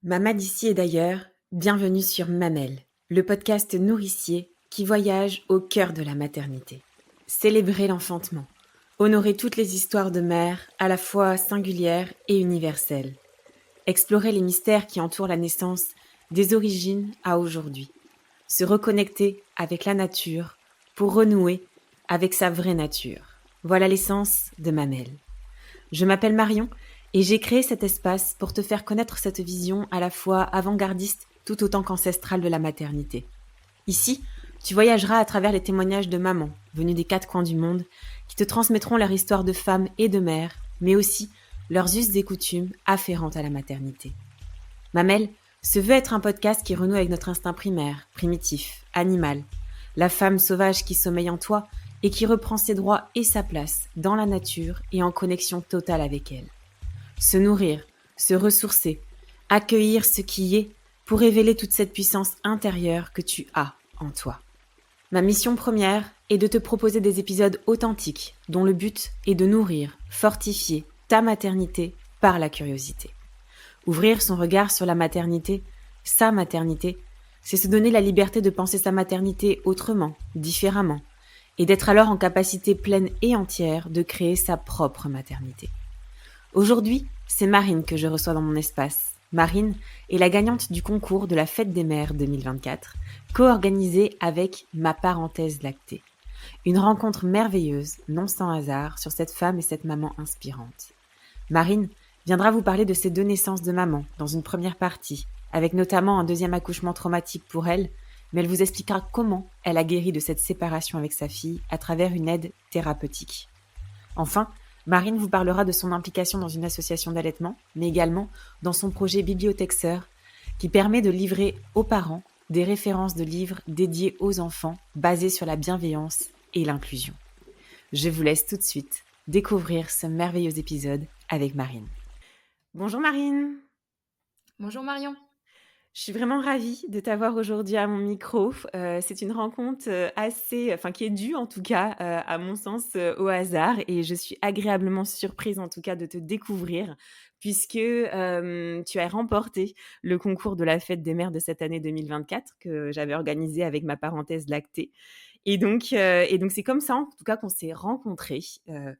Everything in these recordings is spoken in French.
Maman d'ici et d'ailleurs, bienvenue sur Mamelle, le podcast nourricier qui voyage au cœur de la maternité. Célébrer l'enfantement, honorer toutes les histoires de mères à la fois singulières et universelles. Explorer les mystères qui entourent la naissance des origines à aujourd'hui. Se reconnecter avec la nature pour renouer avec sa vraie nature. Voilà l'essence de Mamelle. Je m'appelle Marion et j'ai créé cet espace pour te faire connaître cette vision à la fois avant-gardiste tout autant qu'ancestrale de la maternité. Ici, tu voyageras à travers les témoignages de mamans venues des quatre coins du monde qui te transmettront leur histoire de femmes et de mères, mais aussi leurs us et coutumes afférentes à la maternité. Mamelle se veut être un podcast qui renoue avec notre instinct primaire, primitif, animal, la femme sauvage qui sommeille en toi et qui reprend ses droits et sa place dans la nature et en connexion totale avec elle. Se nourrir, se ressourcer, accueillir ce qui est pour révéler toute cette puissance intérieure que tu as en toi. Ma mission première est de te proposer des épisodes authentiques dont le but est de nourrir, fortifier ta maternité par la curiosité. Ouvrir son regard sur la maternité, sa maternité, c'est se donner la liberté de penser sa maternité autrement, différemment, et d'être alors en capacité pleine et entière de créer sa propre maternité. Aujourd'hui, c'est Marine que je reçois dans mon espace. Marine est la gagnante du concours de la Fête des Mères 2024, co-organisé avec Ma Parenthèse Lactée. Une rencontre merveilleuse, non sans hasard, sur cette femme et cette maman inspirante. Marine viendra vous parler de ses deux naissances de maman dans une première partie, avec notamment un deuxième accouchement traumatique pour elle, mais elle vous expliquera comment elle a guéri de cette séparation avec sa fille à travers une aide thérapeutique. Enfin, Marine vous parlera de son implication dans une association d'allaitement, mais également dans son projet Bibliotexeur, qui permet de livrer aux parents des références de livres dédiés aux enfants basés sur la bienveillance et l'inclusion. Je vous laisse tout de suite découvrir ce merveilleux épisode avec Marine. Bonjour Marine. Bonjour Marion. Je suis vraiment ravie de t'avoir aujourd'hui à mon micro. C'est une rencontre qui est due en tout cas, à mon sens, au hasard et je suis agréablement surprise en tout cas de te découvrir puisque tu as remporté le concours de la Fête des Mères de cette année 2024 que j'avais organisé avec Ma Parenthèse Lactée. Et donc c'est comme ça en tout cas qu'on s'est rencontrés.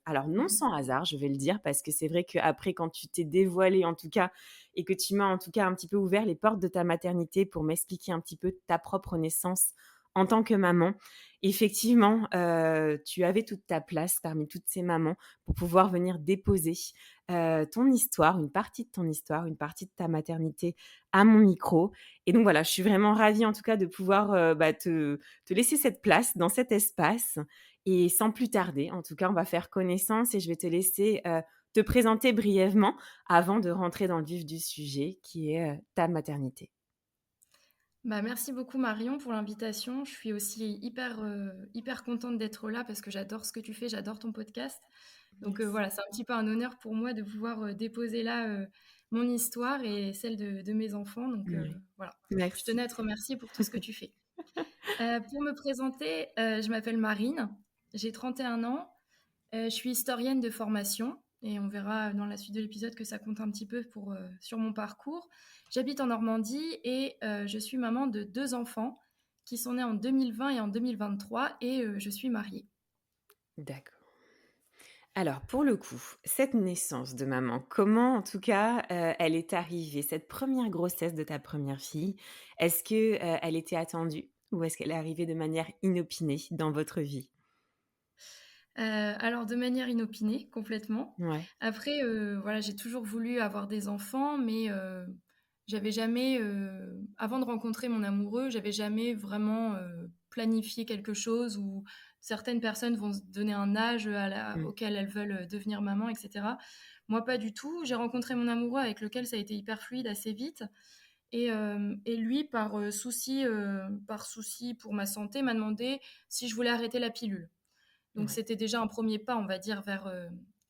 Alors non sans hasard, je vais le dire, parce que c'est vrai qu'après quand tu t'es dévoilée en tout cas et que tu m'as en tout cas un petit peu ouvert les portes de ta maternité pour m'expliquer un petit peu ta propre naissance en tant que maman, effectivement, tu avais toute ta place parmi toutes ces mamans pour pouvoir venir déposer ton histoire, une partie de ton histoire, une partie de ta maternité à mon micro. Et donc voilà, je suis vraiment ravie en tout cas de pouvoir te laisser cette place dans cet espace. Et sans plus tarder, en tout cas, on va faire connaissance et je vais te laisser te présenter brièvement avant de rentrer dans le vif du sujet qui est ta maternité. Merci beaucoup Marion pour l'invitation. Je suis aussi hyper contente d'être là parce que j'adore ce que tu fais, j'adore ton podcast. Donc Merci. voilà, c'est un petit peu un honneur pour moi de pouvoir déposer là mon histoire et celle de mes enfants. Donc Ouais. voilà, je Merci. tenais à te remercier pour tout ce que tu fais. Pour me présenter, je m'appelle Marine, j'ai 31 ans. Je suis historienne de formation et on verra dans la suite de l'épisode que ça compte un petit peu sur mon parcours. J'habite en Normandie et je suis maman de 2 enfants qui sont nés en 2020 et en 2023 et je suis mariée. D'accord. Alors, pour le coup, cette naissance de maman, comment en tout cas elle est arrivée, cette première grossesse de ta première fille, est-ce que elle était attendue ou est-ce qu'elle est arrivée de manière inopinée dans votre vie? Alors de manière inopinée, complètement. Ouais. Après, voilà, j'ai toujours voulu avoir des enfants, mais j'avais jamais, avant de rencontrer mon amoureux, j'avais jamais vraiment planifié quelque chose où certaines personnes vont se donner un âge Mmh. auquel elles veulent devenir maman, etc. Moi, pas du tout. J'ai rencontré mon amoureux avec lequel ça a été hyper fluide assez vite. Et lui, par souci pour ma santé, m'a demandé si je voulais arrêter la pilule. Donc Ouais. c'était déjà un premier pas, on va dire, vers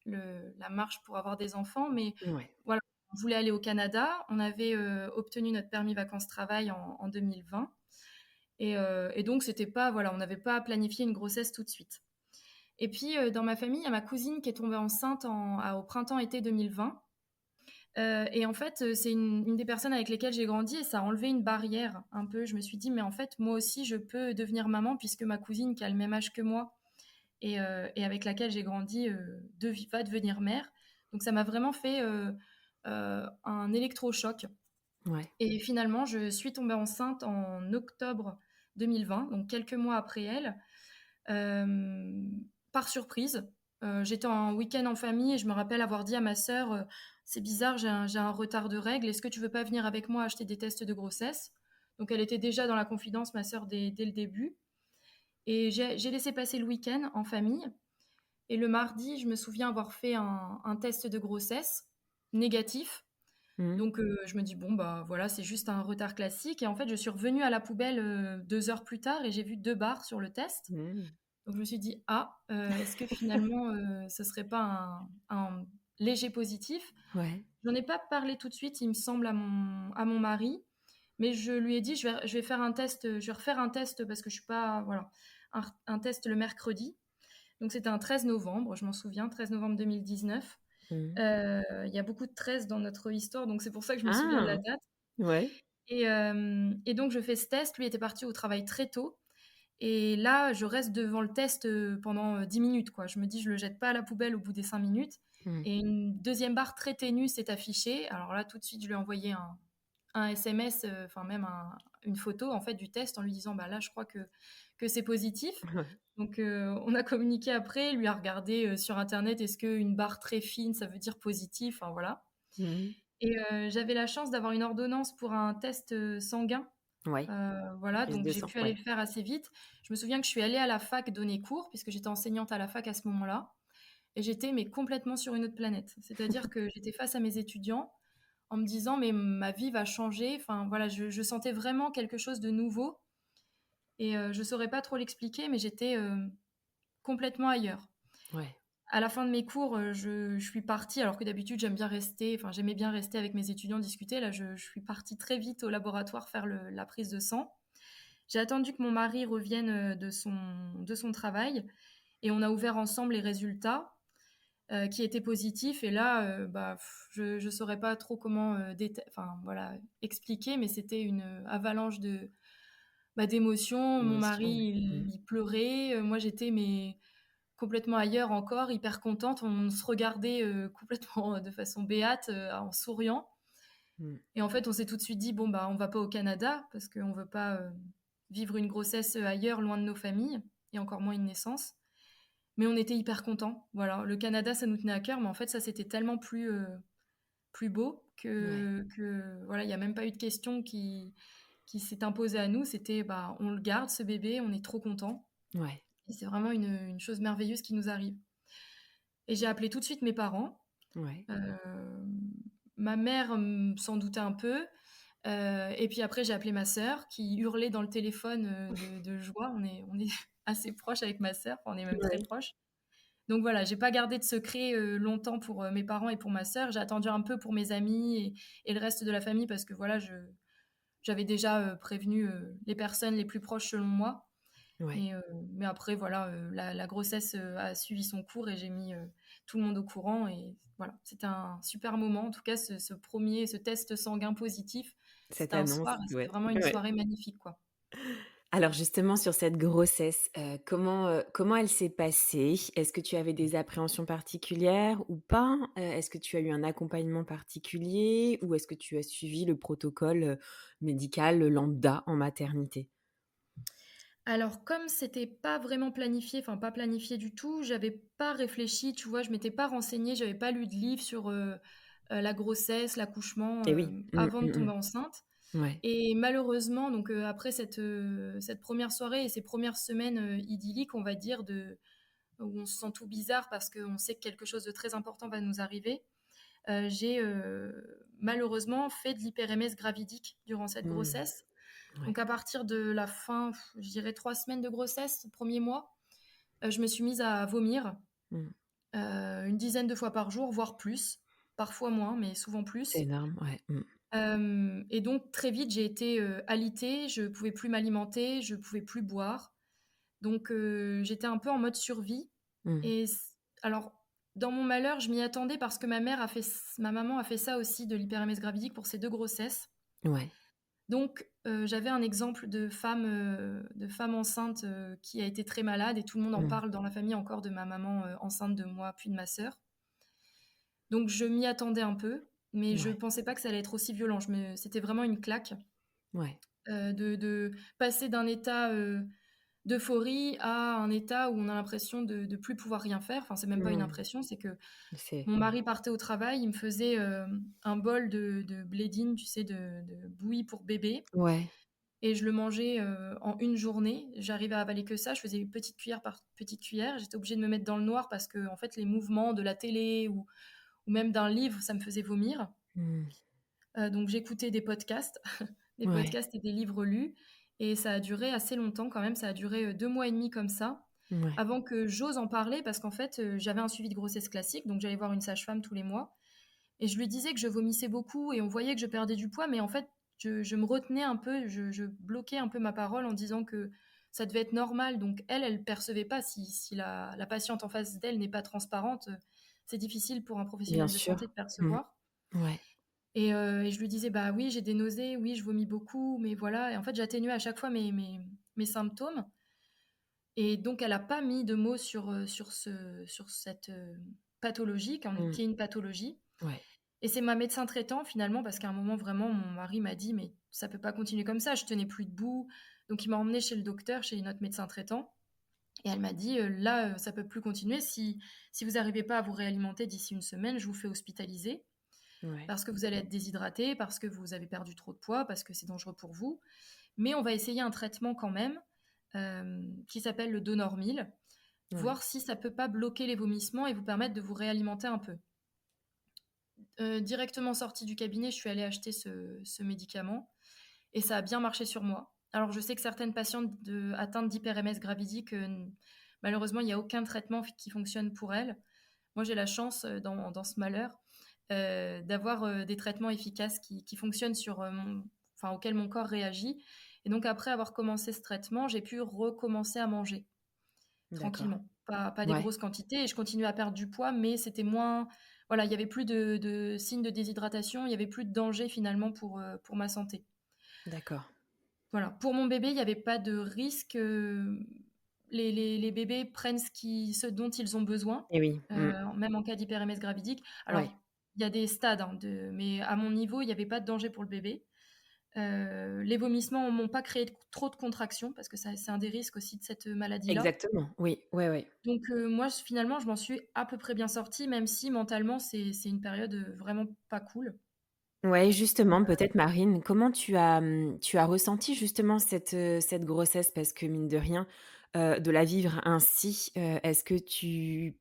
la marche pour avoir des enfants. Mais Ouais. voilà, on voulait aller au Canada. On avait obtenu notre permis vacances-travail en 2020. Et donc, c'était pas, voilà, on n'avait pas planifié une grossesse tout de suite. Et puis, dans ma famille, il y a ma cousine qui est tombée enceinte au printemps-été 2020. Et en fait, c'est une des personnes avec lesquelles j'ai grandi et ça a enlevé une barrière un peu. Je me suis dit, mais en fait, moi aussi, je peux devenir maman puisque ma cousine qui a le même âge que moi et avec laquelle j'ai grandi va devenir mère. Donc ça m'a vraiment fait un électrochoc. Ouais. Et finalement, je suis tombée enceinte en octobre 2020, donc quelques mois après elle, euh, par surprise. J'étais en week-end en famille et je me rappelle avoir dit à ma sœur, c'est bizarre, j'ai un retard de règles, est-ce que tu veux pas venir avec moi acheter des tests de grossesse? Donc elle était déjà dans la confidence, ma sœur, dès le début. Et j'ai laissé passer le week-end en famille. Et le mardi, je me souviens avoir fait un test de grossesse négatif. Mmh. Donc je me dis, bon, bah voilà, c'est juste un retard classique. Et en fait, je suis revenue à la poubelle 2 heures plus tard et j'ai vu 2 barres sur le test. Mmh. Donc je me suis dit, ah, est-ce que finalement, ce serait pas un léger positif? Ouais. J'en ai pas parlé tout de suite, il me semble, à mon mari. Mais je lui ai dit, je vais faire un test, je vais refaire un test parce que je suis pas, voilà, un test le mercredi. Donc c'était un 13 novembre, je m'en souviens, 13 novembre 2019. Mmh. Il y a beaucoup de 13 dans notre histoire, donc c'est pour ça que je me souviens de la Ah! date. Ouais. Et donc je fais ce test, lui était parti au travail très tôt. Et là, je reste devant le test pendant 10 minutes, quoi. Je me dis, je le jette pas à la poubelle au bout des 5 minutes. Mmh. Et une deuxième barre très ténue s'est affichée. Alors là, tout de suite, je lui ai envoyé un SMS, enfin même une photo en fait du test en lui disant, bah là, je crois que c'est positif. Ouais. Donc on a communiqué après, lui a regardé sur Internet, est-ce qu'une barre très fine, ça veut dire positif, enfin voilà. Mmh. Et j'avais la chance d'avoir une ordonnance pour un test sanguin. Ouais. Voilà, Prise donc de j'ai sang, pu aller ouais. le faire assez vite. Je me souviens que je suis allée à la fac donner cours, puisque j'étais enseignante à la fac à ce moment-là. Et j'étais mais complètement sur une autre planète. C'est-à-dire que j'étais face à mes étudiants en me disant, mais ma vie va changer. Enfin voilà, je sentais vraiment quelque chose de nouveau. Et je ne saurais pas trop l'expliquer, mais j'étais complètement ailleurs. Ouais. À la fin de mes cours, je suis partie, alors que d'habitude j'aimais bien rester avec mes étudiants discuter. Là, je suis partie très vite au laboratoire faire la prise de sang. J'ai attendu que mon mari revienne de son travail et on a ouvert ensemble les résultats qui étaient positifs. Et là, bah, je ne saurais pas trop comment enfin, voilà, expliquer, mais c'était une avalanche d'émotions. Mon mari, Émotion, ouais. Mmh. il pleurait. Moi, j'étais mais complètement ailleurs encore, hyper contente. On se regardait complètement de façon béate, en souriant. Mmh. Et en fait, on s'est tout de suite dit, bon, bah, on va pas au Canada parce qu'on veut pas vivre une grossesse ailleurs, loin de nos familles, et encore moins une naissance. Mais on était hyper contents. Voilà, le Canada, ça nous tenait à cœur, mais en fait, ça, c'était tellement plus beau Ouais. que voilà, il n'y a même pas eu de question qui s'est imposée à nous. C'était, bah, on le garde, ce bébé, on est trop contents. Ouais. Et c'est vraiment une chose merveilleuse qui nous arrive. Et j'ai appelé tout de suite mes parents. Ouais. Euh, Ma mère s'en doutait un peu. Et puis après, j'ai appelé ma sœur qui hurlait dans le téléphone de joie. On est assez proches avec ma sœur, enfin, on est même très Ouais. proches. Donc voilà, j'ai pas gardé de secret longtemps pour mes parents et pour ma sœur. J'ai attendu un peu pour mes amis et le reste de la famille parce que voilà, j'avais déjà prévenu les personnes les plus proches selon moi. Ouais. Mais, euh, mais après, voilà, la grossesse a suivi son cours et j'ai mis tout le monde au courant. Et voilà, c'était un super moment. En tout cas, ce test sanguin positif, Cette c'était un annonce, soir et c'était ouais. vraiment une Ouais. soirée magnifique, quoi. Alors justement sur cette grossesse, comment elle s'est passée? Est-ce que tu avais des appréhensions particulières ou pas? Est-ce que tu as eu un accompagnement particulier ou est-ce que tu as suivi le protocole, médical, lambda en maternité? Alors, comme c'était pas vraiment planifié, enfin pas planifié du tout, j'avais pas réfléchi, tu vois, je m'étais pas renseignée, j'avais pas lu de livre sur la grossesse, l'accouchement Eh oui. Mmh, avant de mmh tomber mh. enceinte. Ouais. Et malheureusement, donc après cette première soirée et ces premières semaines idylliques, on va dire, où on se sent tout bizarre parce qu'on sait que quelque chose de très important va nous arriver, j'ai malheureusement fait de l'hyperémèse gravidique durant cette Mmh. grossesse. Ouais. Donc à partir de la fin, je dirais 3 semaines de grossesse, premier mois, je me suis mise à vomir Mmh. une dizaine de fois par jour, voire plus, parfois moins, mais souvent C'est plus. énorme, ouais. Mmh. Et donc très vite, j'ai été alitée, je pouvais plus m'alimenter, je pouvais plus boire. Donc j'étais un peu en mode survie. Mmh. Et alors dans mon malheur, je m'y attendais parce que ma maman a fait ça aussi de l'hyperémèse gravidique pour ses 2 grossesses. Ouais. Donc, j'avais un exemple de femme enceinte, qui a été très malade et tout le monde en Mmh. parle dans la famille encore de ma maman, enceinte de moi, puis de ma sœur. Donc je m'y attendais un peu, mais je Ouais. pensais pas que ça allait être aussi violent. C'était vraiment une claque, Ouais. de passer d'un état, d'euphorie à un état où on a l'impression de plus pouvoir rien faire. Enfin, c'est même pas une Mmh. impression, c'est que C'est mon mari partait au travail, il me faisait, un bol de blédine, tu sais, de bouillie pour bébé ouais. et je le mangeais, en une journée. J'arrivais à avaler que ça, je faisais petite cuillère par petite cuillère. J'étais obligée de me mettre dans le noir parce que en fait, les mouvements de la télé ou même d'un livre, ça me faisait vomir. Mmh. Donc j'écoutais des podcasts, des Ouais. podcasts et des livres lus et ça a duré assez longtemps quand même. Ça a duré, 2 mois et demi comme ça, Ouais. avant que j'ose en parler parce qu'en fait, j'avais un suivi de grossesse classique, donc j'allais voir une sage-femme tous les mois et je lui disais que je vomissais beaucoup et on voyait que je perdais du poids, mais en fait, je me retenais un peu, je bloquais un peu ma parole en disant que ça devait être normal. Donc elle percevait pas si la patiente en face d'elle n'est pas transparente, c'est difficile pour un Bien professionnel de santé sûr. de Mmh. percevoir. Ouais. Et je lui disais: «Bah oui, j'ai des nausées, oui, je vomis beaucoup, mais voilà» et en fait, j'atténuais à chaque fois mes symptômes et donc elle a pas mis de mots sur cette, pathologie Mmh. qui est une pathologie Ouais. et c'est ma médecin traitant finalement parce qu'à un moment vraiment mon mari m'a dit: «Mais ça peut pas continuer comme ça, je tenais plus debout». Donc il m'a emmenée chez le docteur, chez notre médecin traitant et elle m'a dit: «Là, ça peut plus continuer. Si vous arrivez pas à vous réalimenter d'ici une semaine, je vous fais hospitaliser». Ouais. Parce que vous allez être déshydraté, parce que vous avez perdu trop de poids, parce que c'est dangereux pour vous. Mais on va essayer un traitement quand même qui s'appelle le Donormil, Ouais. voir si ça peut pas bloquer les vomissements et vous permettre de vous réalimenter un peu. Directement sortie du cabinet, je suis allée acheter ce médicament et ça a bien marché sur moi. Alors je sais que certaines patientes atteintes d'hyper-MS gravidique, malheureusement, il n'y a aucun traitement qui fonctionne pour elles. Moi, j'ai la chance dans ce malheur d'avoir des traitements efficaces qui fonctionnent enfin, auxquels mon corps réagit. Et donc, après avoir commencé ce traitement, j'ai pu recommencer à manger D'accord. tranquillement. Pas des Ouais. grosses quantités. Et je continuais à perdre du poids, mais c'était moins. Voilà, il n'y avait plus de signes de déshydratation, il n'y avait plus de danger finalement pour ma santé. D'accord. Voilà. Pour mon bébé, il n'y avait pas de risque. Les bébés prennent ce dont ils ont besoin, Et oui. Mmh. même en cas d'hyperémèse gravidique. Ouais. Alors, il y a des stades, hein, mais à mon niveau, il n'y avait pas de danger pour le bébé. Les vomissements m'ont pas créé trop de contractions, parce que c'est un des risques aussi de cette maladie-là. Exactement. Oui. Ouais, ouais. Donc, moi, finalement, je m'en suis à peu près bien sortie, même si mentalement, c'est une période vraiment pas cool. Ouais, justement, peut-être Marine, comment tu as ressenti justement cette grossesse? Parce que mine de rien, de la vivre ainsi, est-ce que tu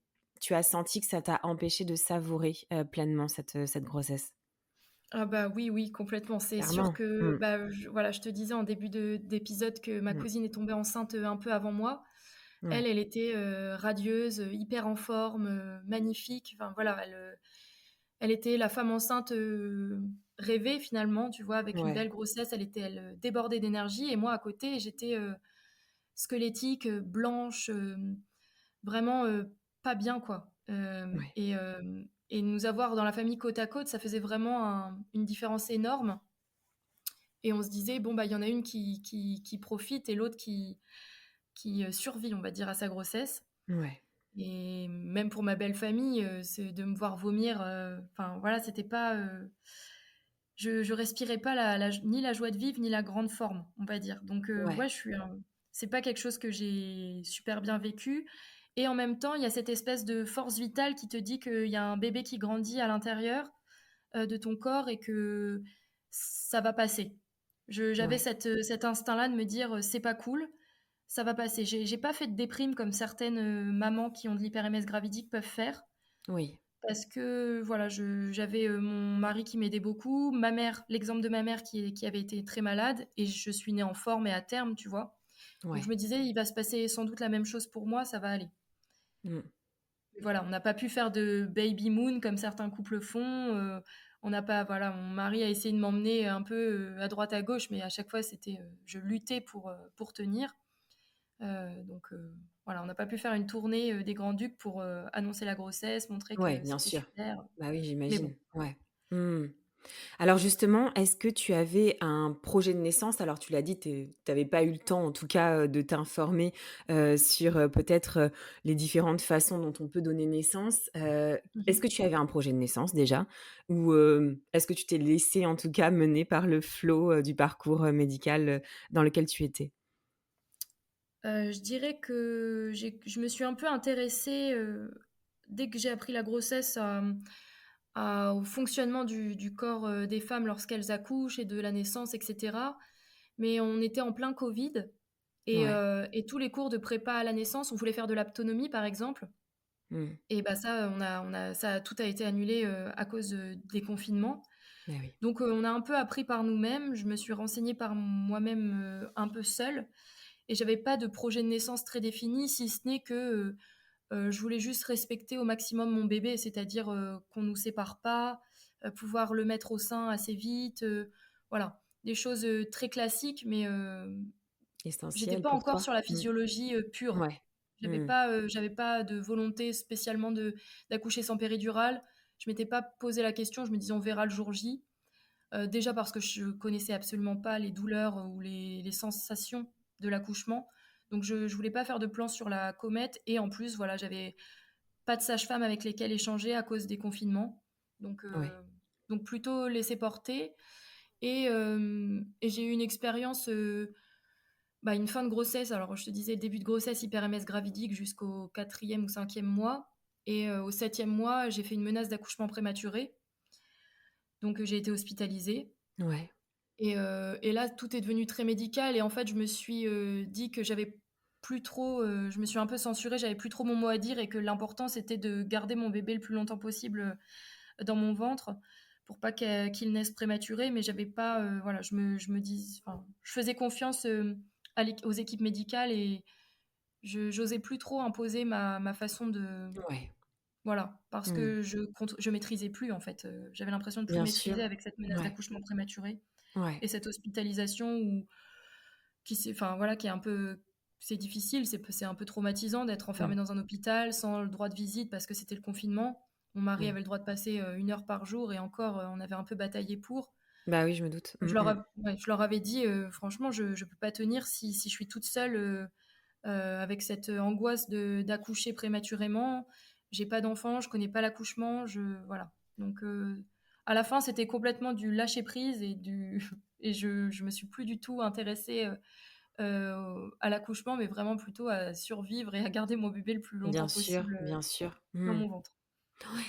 as senti que ça t'a empêché de savourer, pleinement cette grossesse? Ah bah oui, oui, complètement. C'est sûr Clairement. que, Mmh. bah, voilà, je te disais en début d'épisode que ma Mmh. cousine est tombée enceinte, un peu avant moi. Elle, Ouais. elle était, radieuse, hyper en forme, magnifique. Enfin voilà, elle était la femme enceinte, rêvée finalement, tu vois? Avec une Ouais. belle grossesse, elle débordait d'énergie et moi à côté, j'étais, squelettique, blanche, vraiment, pas bien quoi. Ouais. Et nous avoir dans la famille côte à côte, ça faisait vraiment une différence énorme et on se disait: «Bon, bah, il y en a une qui profite et l'autre qui survit», on va dire, à sa grossesse. Ouais. Et même pour ma belle famille, c'est de me voir vomir, enfin voilà, c'était pas, je respirais pas ni la joie de vivre, ni la grande forme, on va dire. Donc Ouais. ouais, c'est pas quelque chose que j'ai super bien vécu et en même temps, il y a cette espèce de force vitale qui te dit qu'il y a un bébé qui grandit à l'intérieur, de ton corps et que ça va passer. J'avais Ouais. cet instinct-là de me dire, «C'est pas cool, ça va passer». J'ai pas fait de déprime comme certaines, mamans qui ont de l'hyper-MS gravidique peuvent faire. Oui. Parce que voilà, j'avais, mon mari qui m'aidait beaucoup, ma mère l'exemple de ma mère qui avait été très malade et je suis née en forme et à terme, tu vois? Donc je Ouais. me disais: «Il va se passer sans doute la même chose pour moi, ça va aller». Mmh. Voilà, on n'a pas pu faire de baby moon comme certains couples font, on n'a pas voilà, mon mari a essayé de m'emmener un peu, à droite à gauche, mais à chaque fois c'était, je luttais pour tenir. Voilà, on n'a pas pu faire une tournée des Grands-Ducs pour annoncer la grossesse, montrer Ouais, que bien c'était sûr. super. Bah oui, Mais bon. j'imagine. Ouais. Mmh. Alors justement, est-ce que tu avais un projet de naissance? Alors tu l'as dit, tu avais pas eu le temps en tout cas, de t'informer, sur, peut-être, les différentes façons dont on peut donner naissance. Est-ce Mhm. que tu avais un projet de naissance déjà? Ou, est-ce que tu t'es laissé en tout cas mener par le flot, du parcours, médical, dans lequel tu étais? Je dirais que je me suis un peu intéressée dès que j'ai appris la grossesse au fonctionnement du corps des femmes lorsqu'elles accouchent et de la naissance, etc. Mais on était en plein Covid Ouais. et tous les cours de prépa à la naissance, on voulait faire de l'aptonomie par exemple. Mmh. Et bah ça, tout a été annulé à cause des confinements. Eh oui. Donc on a un peu appris par nous-mêmes. Je me suis renseignée par moi-même un peu seule. Et j'avais pas de projet de naissance très défini, si ce n'est que je voulais juste respecter au maximum mon bébé, c'est-à-dire qu'on nous sépare pas, pouvoir le mettre au sein assez vite, voilà, des choses très classiques, mais j'étais Essentiel pas pour encore toi? sur la Mmh. physiologie pure. Ouais. Mmh. J'avais pas de volonté spécialement d'accoucher sans péridurale. Je m'étais pas posé la question. Je me disais on verra le jour J. Déjà parce que je connaissais absolument pas les douleurs ou les sensations de l'accouchement. Donc je voulais pas faire de plan sur la comète et en plus voilà, j'avais pas de sage-femme avec lesquelles échanger à cause des confinements. Donc Ouais. plutôt laisser porter et j'ai eu une expérience une fin de grossesse. Alors je te disais début de grossesse hyper MS gravidique jusqu'au 4e ou 5e mois et au 7e mois, j'ai fait une menace d'accouchement prématuré. Donc j'ai été hospitalisée. Ouais. Et là, tout est devenu très médical et en fait, je me suis, dit que j'avais plus trop, je me suis un peu censurée, j'avais plus trop mon mot à dire et que l'important, c'était de garder mon bébé le plus longtemps possible, dans mon ventre pour pas qu'il naisse prématuré. Mais j'avais pas, voilà, je me dis enfin, je faisais confiance, aux équipes médicales et j'osais plus trop imposer ma façon de Ouais. voilà, parce Mmh. que je maîtrisais plus, en fait, j'avais l'impression de plus Bien sûr. maîtriser avec cette menace Ouais. d'accouchement prématuré. Ouais. Et cette hospitalisation enfin voilà, qui est un peu, c'est difficile, c'est un peu traumatisant d'être enfermé Mmh. dans un hôpital sans le droit de visite parce que c'était le confinement. Mon mari Mmh. avait le droit de passer 1 heure par jour et encore, on avait un peu bataillé pour. Bah oui, je me doute. Mmh mh. Je leur avais dit, franchement, je peux pas tenir si je suis toute seule avec cette angoisse d'accoucher prématurément. J'ai pas d'enfant, je connais pas l'accouchement, voilà. Donc à la fin, c'était complètement du lâcher prise et je me suis plus du tout intéressée à l'accouchement, mais vraiment plutôt à survivre et à garder mon bébé le plus longtemps possible Bien sûr. dans Mmh. mon ventre. Ouais.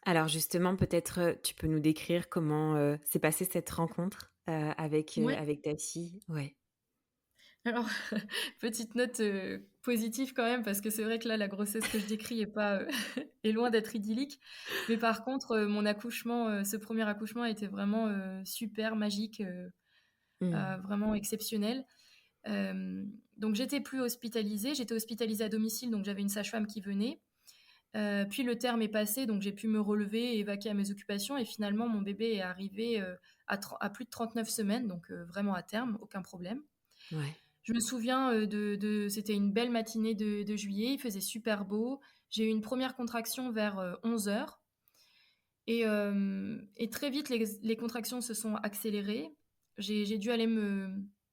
Alors justement, peut-être, tu peux nous décrire comment, s'est passée cette rencontre, Ouais. avec ta fille? Ouais. Alors, petite note positive quand même, parce que c'est vrai que là, la grossesse que je décris est pas, est loin d'être idyllique. Mais par contre, mon accouchement, ce premier accouchement a été vraiment super magique, Mmh. vraiment exceptionnel. Donc, j'étais hospitalisée à domicile, donc j'avais une sage-femme qui venait. Puis le terme est passé, donc j'ai pu me relever et vaquer à mes occupations. Et finalement, mon bébé est arrivé à plus de 39 semaines, donc vraiment à terme, aucun problème. Ouais. Je me souviens c'était une belle matinée de juillet, il faisait super beau. J'ai eu une première contraction vers 11 heures. Et très vite, les contractions se sont accélérées. J'ai dû aller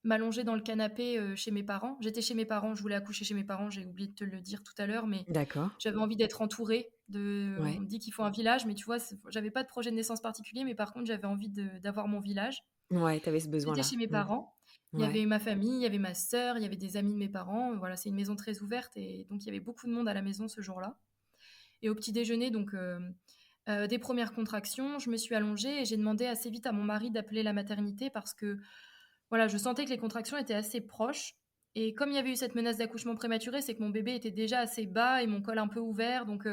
m'allonger dans le canapé chez mes parents. J'étais chez mes parents, je voulais accoucher chez mes parents, j'ai oublié de te le dire tout à l'heure, mais D'accord. j'avais envie d'être entourée. On Ouais. me dit qu'il faut un village, mais tu vois, j'avais pas de projet de naissance particulier, mais par contre, j'avais envie d'avoir mon village. Ouais, tu avais ce J'étais chez besoin-là. mes Mmh. parents. Il y Ouais. avait ma famille, il y avait ma sœur, il y avait des amis de mes parents. Voilà, c'est une maison très ouverte et donc il y avait beaucoup de monde à la maison ce jour-là. Et au petit déjeuner, donc des premières contractions, je me suis allongée et j'ai demandé assez vite à mon mari d'appeler la maternité parce que voilà, je sentais que les contractions étaient assez proches. Et comme il y avait eu cette menace d'accouchement prématuré, c'est que mon bébé était déjà assez bas et mon col un peu ouvert. Donc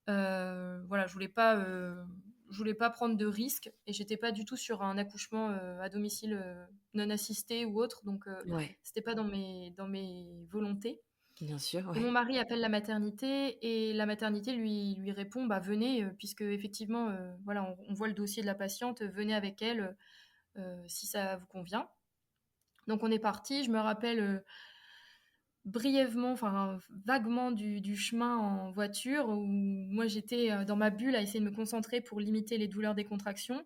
voilà, je voulais pas prendre de risques et j'étais pas du tout sur un accouchement à domicile non assisté ou autre. Donc Ouais. c'était pas dans mes volontés. Bien sûr, Et mon ouais. mari appelle la maternité et la maternité lui répond bah venez puisque effectivement voilà on voit le dossier de la patiente, venez avec elle si ça vous convient. Donc on est parti. Je me rappelle brièvement, enfin vaguement du chemin en voiture où moi j'étais dans ma bulle à essayer de me concentrer pour limiter les douleurs des contractions.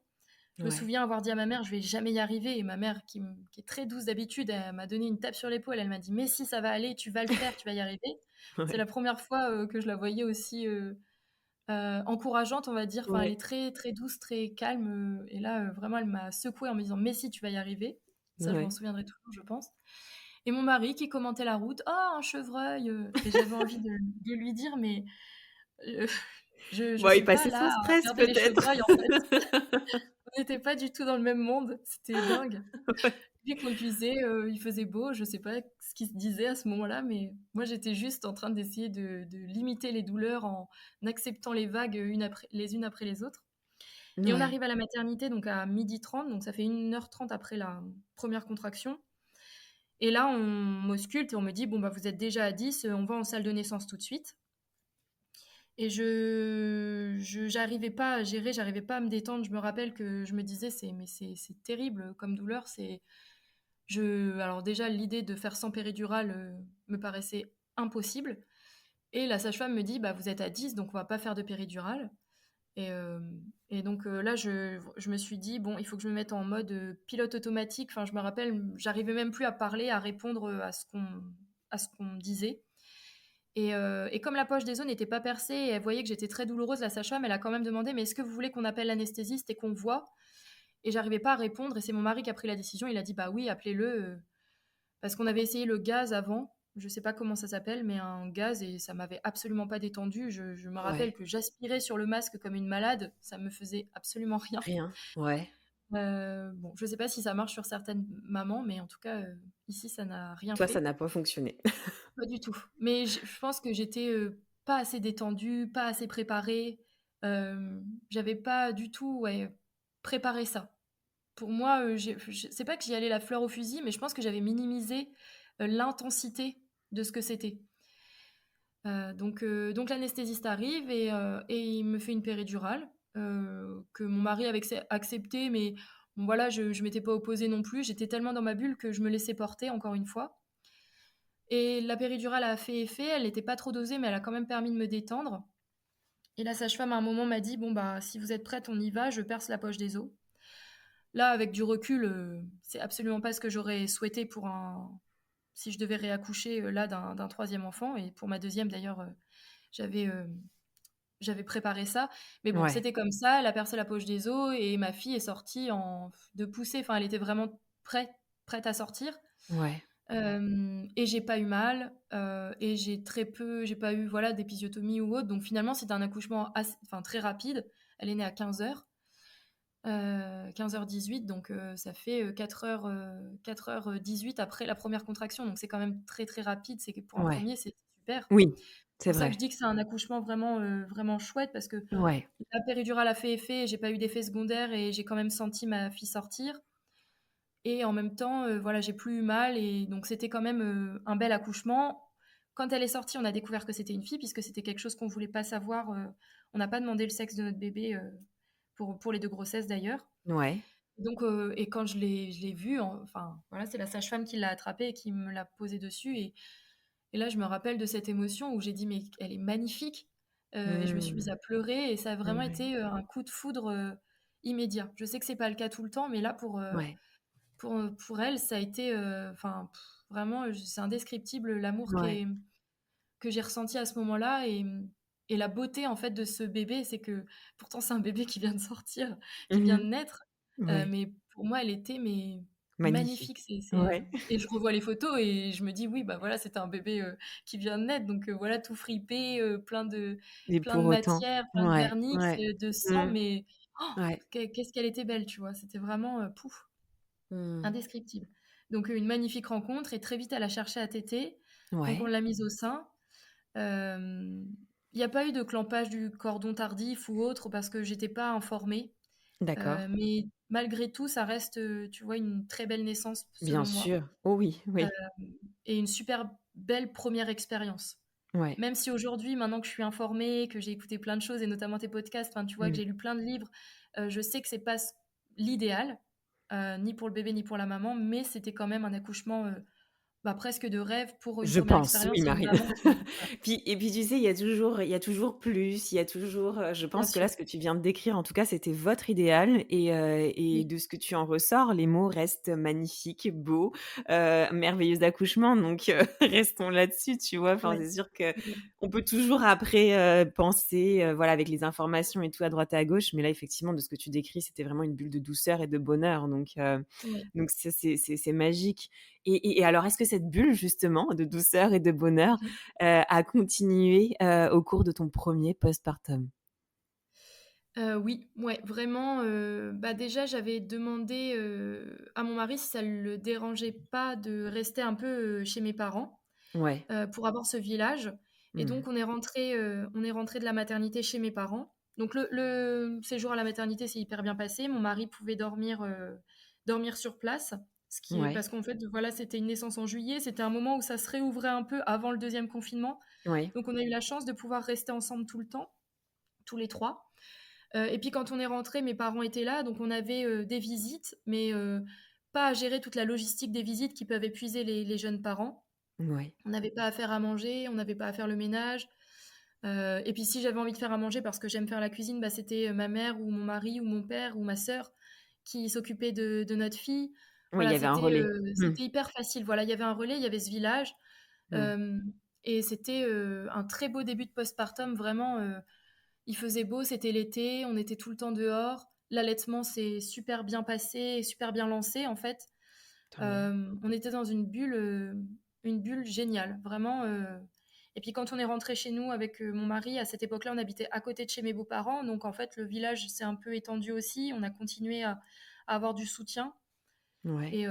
Je me Ouais. souviens avoir dit à ma mère, je vais jamais y arriver. Et ma mère, qui est très douce d'habitude, elle m'a donné une tape sur l'épaule. Elle m'a dit, mais si, ça va aller, tu vas le faire, tu vas y arriver. C'est Ouais. la première fois que je la voyais aussi encourageante, on va dire. Enfin, elle Ouais. est très, très douce, très calme. Et là, vraiment, elle m'a secouée en me disant, mais si, tu vas y arriver. Ça, je m'en Ouais. souviendrai toujours, je pense. Et mon mari qui commentait la route, oh, un chevreuil. Et j'avais envie de lui dire, mais euh, je Bon, il suis pas passait là son à stress regarder les peut-être? chevreuils, en fait. On n'était pas du tout dans le même monde, c'était dingue. Ouais. Lui conduisait, il faisait beau, je sais pas ce qu'il se disait à ce moment-là, mais moi j'étais juste en train d'essayer de limiter les douleurs en acceptant les vagues les unes après les autres. Et on Ouais. arrive à la maternité donc à 12h30, donc ça fait 1h30 après la première contraction. Et là, on m'ausculte et on me dit: «Bon, bah, vous êtes déjà à 10, on va en salle de naissance tout de suite». Et j'arrivais pas à gérer, j'arrivais pas à me détendre. Je me rappelle que je me disais: «C'est terrible comme douleur, c'est». Alors déjà, l'idée de faire sans péridurale me paraissait impossible. Et la sage-femme me dit, bah, vous êtes à 10, donc on va pas faire de péridurale. Et, euh, et donc là, je me suis dit, bon, il faut que je me mette en mode pilote automatique. Enfin, je me rappelle, j'arrivais même plus à parler, à répondre à ce qu'on me disait. Et comme la poche des os n'était pas percée et elle voyait que j'étais très douloureuse, la sage-femme, elle a quand même demandé, mais est-ce que vous voulez qu'on appelle l'anesthésiste et qu'on voit? Et j'arrivais pas à répondre. Et c'est mon mari qui a pris la décision. Il a dit, bah oui, appelez-le. Parce qu'on avait essayé le gaz avant, je sais pas comment ça s'appelle, mais un gaz, et ça m'avait absolument pas détendu. Je me rappelle Ouais. que j'aspirais sur le masque comme une malade, ça me faisait absolument rien. Rien. Ouais. Bon, je sais pas si ça marche sur certaines mamans, mais en tout cas, ici, ça n'a rien Toi, ça fait. n'a pas fonctionné. Pas du tout. Mais je pense que j'étais pas assez détendue, pas assez préparée. J'avais pas du tout, ouais, préparé ça. Pour moi, c'est pas que j'y allais la fleur au fusil, mais je pense que j'avais minimisé l'intensité de ce que c'était. Donc l'anesthésiste arrive et il me fait une péridurale que mon mari avait accepté, mais bon, voilà, je m'étais pas opposée non plus. J'étais tellement dans ma bulle que je me laissais porter, encore une fois. Et la péridurale a fait effet, elle n'était pas trop dosée, mais elle a quand même permis de me détendre. Et la sage-femme, à un moment, m'a dit, bon, bah, si vous êtes prête, on y va, je perce la poche des os. Là, avec du recul, c'est absolument pas ce que j'aurais souhaité si je devais réaccoucher là d'un troisième enfant. Et pour ma deuxième, d'ailleurs, j'avais euh, j'avais préparé ça. Mais bon, Ouais. c'était comme ça. Elle a percé la poche des os et ma fille est sortie de poussée. Enfin, elle était vraiment prête à sortir. Ouais. Et j'ai pas eu mal. Et j'ai pas eu voilà, d'épisiotomie ou autre. Donc finalement, c'était un accouchement enfin, très rapide. Elle est née à 15h. 15h18, donc ça fait 4h18 après la première contraction, donc c'est quand même très très rapide, c'est que pour un Ouais. premier c'est super. Oui, C'est c'est pour ça que je vrai. dis que c'est un accouchement vraiment, vraiment chouette parce que Ouais. la péridurale a fait effet, j'ai pas eu d'effet secondaire et j'ai quand même senti ma fille sortir. Et en même temps, voilà, j'ai plus eu mal et donc c'était quand même un bel accouchement. Quand elle est sortie, on a découvert que c'était une fille puisque c'était quelque chose qu'on voulait pas savoir. On n'a pas demandé le sexe de notre bébé pour les deux grossesses d'ailleurs. Ouais. Donc, et quand je l'ai vue, enfin, voilà, c'est la sage-femme qui l'a attrapée et qui me l'a posée dessus. Et là, je me rappelle de cette émotion où j'ai dit, mais elle est magnifique. Et je me suis mise Mmh. à pleurer et ça a vraiment Ouais. été un coup de foudre immédiat. Je sais que c'est pas le cas tout le temps, mais là, Ouais. pour elle, ça a été, enfin, vraiment, c'est indescriptible l'amour Ouais. que j'ai ressenti à ce moment-là et la beauté en fait de ce bébé, c'est que pourtant c'est un bébé qui vient de sortir, qui vient Mmh. de naître, Ouais. mais pour moi elle était mais magnifique. Magnifique. Ouais. Et je revois les photos et je me dis oui bah voilà c'était un bébé qui vient de naître donc voilà tout fripé, Et plein de pour autant matière, plein de ouais, vernix, ouais. de sang, Mmh. mais oh, Ouais. qu'est-ce qu'elle était belle, tu vois, c'était vraiment pouf, Mmh. indescriptible. Donc une magnifique rencontre et très vite elle a cherché à téter, donc on Ouais. l'a mise au sein. Il n'y a pas eu de clampage du cordon tardif ou autre parce que j'étais pas informée. D'accord. Mais malgré tout, ça reste, tu vois, une très belle naissance Bien selon moi sûr. Oh oui, euh, oui. et une super belle première expérience. Ouais. Même si aujourd'hui, maintenant que je suis informée, que j'ai écouté plein de choses et notamment tes podcasts, enfin, tu vois, que Mmh. j'ai lu plein de livres, je sais que c'est pas l'idéal, ni pour le bébé ni pour la maman, mais c'était quand même un accouchement presque de rêve pour une Je première pense, oui, expérience et Marine. vraiment Puis tu sais, il y a toujours plus, il y a toujours, je bien pense que là, sûr. ce que tu viens de décrire, en tout cas, c'était votre idéal et Oui, de ce que tu en ressors, les mots restent magnifiques, beaux, merveilleux accouchement donc restons là-dessus, tu vois? Enfin, oui. c'est sûr que Mmh. on peut toujours après, penser, voilà, avec les informations et tout à droite et à gauche, mais là, effectivement, de ce que tu décris, c'était vraiment une bulle de douceur et de bonheur Oui. donc ça, c'est magique. Et alors, est-ce que cette bulle justement de douceur et de bonheur, a continué, au cours de ton premier postpartum? Oui, ouais, vraiment, déjà, j'avais demandé, à mon mari si ça le dérangeait pas de rester un peu, chez mes parents, Ouais. pour avoir ce village et Mmh. donc on est rentrés de la maternité chez mes parents. Donc le séjour à la maternité s'est hyper bien passé. Mon mari pouvait dormir sur place, ce qui est Ouais. parce qu'en fait, voilà, c'était une naissance en juillet, c'était un moment où ça se réouvrait un peu avant le deuxième confinement. Ouais. Donc on a eu la chance de pouvoir rester ensemble tout le temps, tous les 3. Et puis quand on est rentrés, mes parents étaient là, donc on avait, des visites, mais pas à gérer toute la logistique des visites qui peuvent épuiser les jeunes parents. Ouais. On n'avait pas à faire à manger, on n'avait pas à faire le ménage. Et puis si j'avais envie de faire à manger parce que j'aime faire la cuisine, bah, c'était, ma mère ou mon mari ou mon père ou ma sœur qui s'occupaient de notre fille. Oui, il Voilà, y avait un relais. Mmh. c'était hyper facile. Voilà, il y avait un relais, il y avait ce village, Mmh. hem et c'était, un très beau début de postpartum. Vraiment, il faisait beau, c'était l'été, on était tout le temps dehors. L'allaitement s'est super bien passé et super bien lancé, en fait. Tant mieux. On était dans une bulle géniale, vraiment. Et puis quand on est rentré chez nous avec mon mari, à cette époque-là, on habitait à côté de chez mes beaux-parents, donc en fait, le village s'est un peu étendu aussi. On a continué à avoir du soutien. Ouais.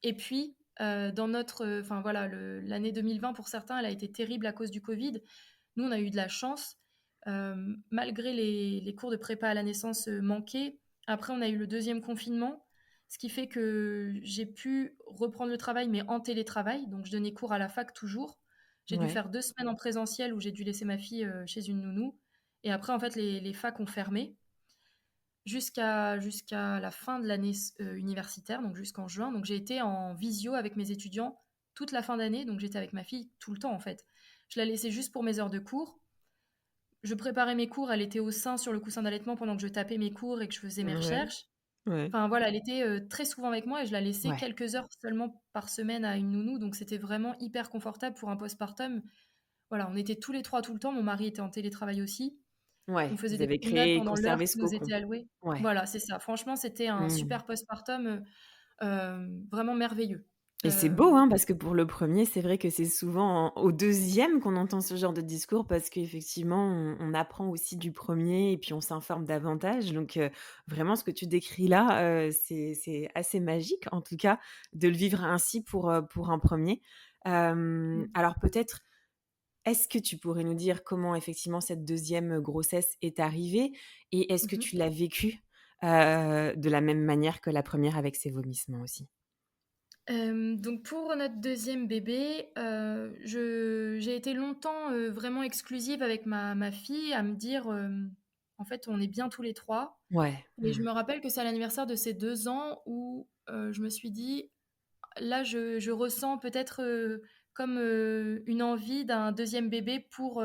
Et puis, dans notre, enfin voilà, l'année 2020 pour certains, elle a été terrible à cause du Covid. Nous, on a eu de la chance, malgré les cours de prépa à la naissance manqués. Après, on a eu le deuxième confinement, ce qui fait que j'ai pu reprendre le travail, mais en télétravail. Donc, je donnais cours à la fac toujours. J'ai dû Ouais. faire 2 semaines en présentiel où j'ai dû laisser ma fille chez une nounou. Et après, en fait, les facs ont fermé jusqu'à la fin de l'année universitaire, donc jusqu'en juin. Donc, j'ai été en visio avec mes étudiants toute la fin d'année. Donc, j'étais avec ma fille tout le temps, en fait. Je la laissais juste pour mes heures de cours. Je préparais mes cours, elle était au sein sur le coussin d'allaitement pendant que je tapais mes cours et que je faisais mes Ouais. recherches. Ouais. Enfin voilà, elle était, très souvent avec moi et je la laissais Ouais. quelques heures seulement par semaine à une nounou, donc c'était vraiment hyper confortable pour un postpartum. Voilà, on était tous les 3 tout le temps, mon mari était en télétravail aussi. On Ouais. faisait Vous des avez promenades créé et pendant l'heure conservé qui ce nous cocon. était allouée. Ouais. Voilà, c'est ça. Franchement, c'était un Mmh. super postpartum, vraiment merveilleux. Et c'est beau, hein, parce que pour le premier, c'est vrai que c'est souvent au deuxième qu'on entend ce genre de discours parce qu'effectivement, on apprend aussi du premier et puis on s'informe davantage. Donc, vraiment ce que tu décris là, c'est assez magique, en tout cas, de le vivre ainsi pour un premier. Mmh. Alors peut-être, est-ce que tu pourrais nous dire comment effectivement cette deuxième grossesse est arrivée? Et est-ce que Mmh. tu l'as vécue, de la même manière que la première avec ses vomissements aussi? Donc pour notre deuxième bébé, j'ai été longtemps, vraiment exclusive avec ma fille à me dire, «En fait, on est bien tous les 3». Ouais. Et je Mmh. me rappelle que c'est à l'anniversaire de ses 2 ans où, je me suis dit: «Là, je ressens peut-être, comme, une envie d'un deuxième bébé pour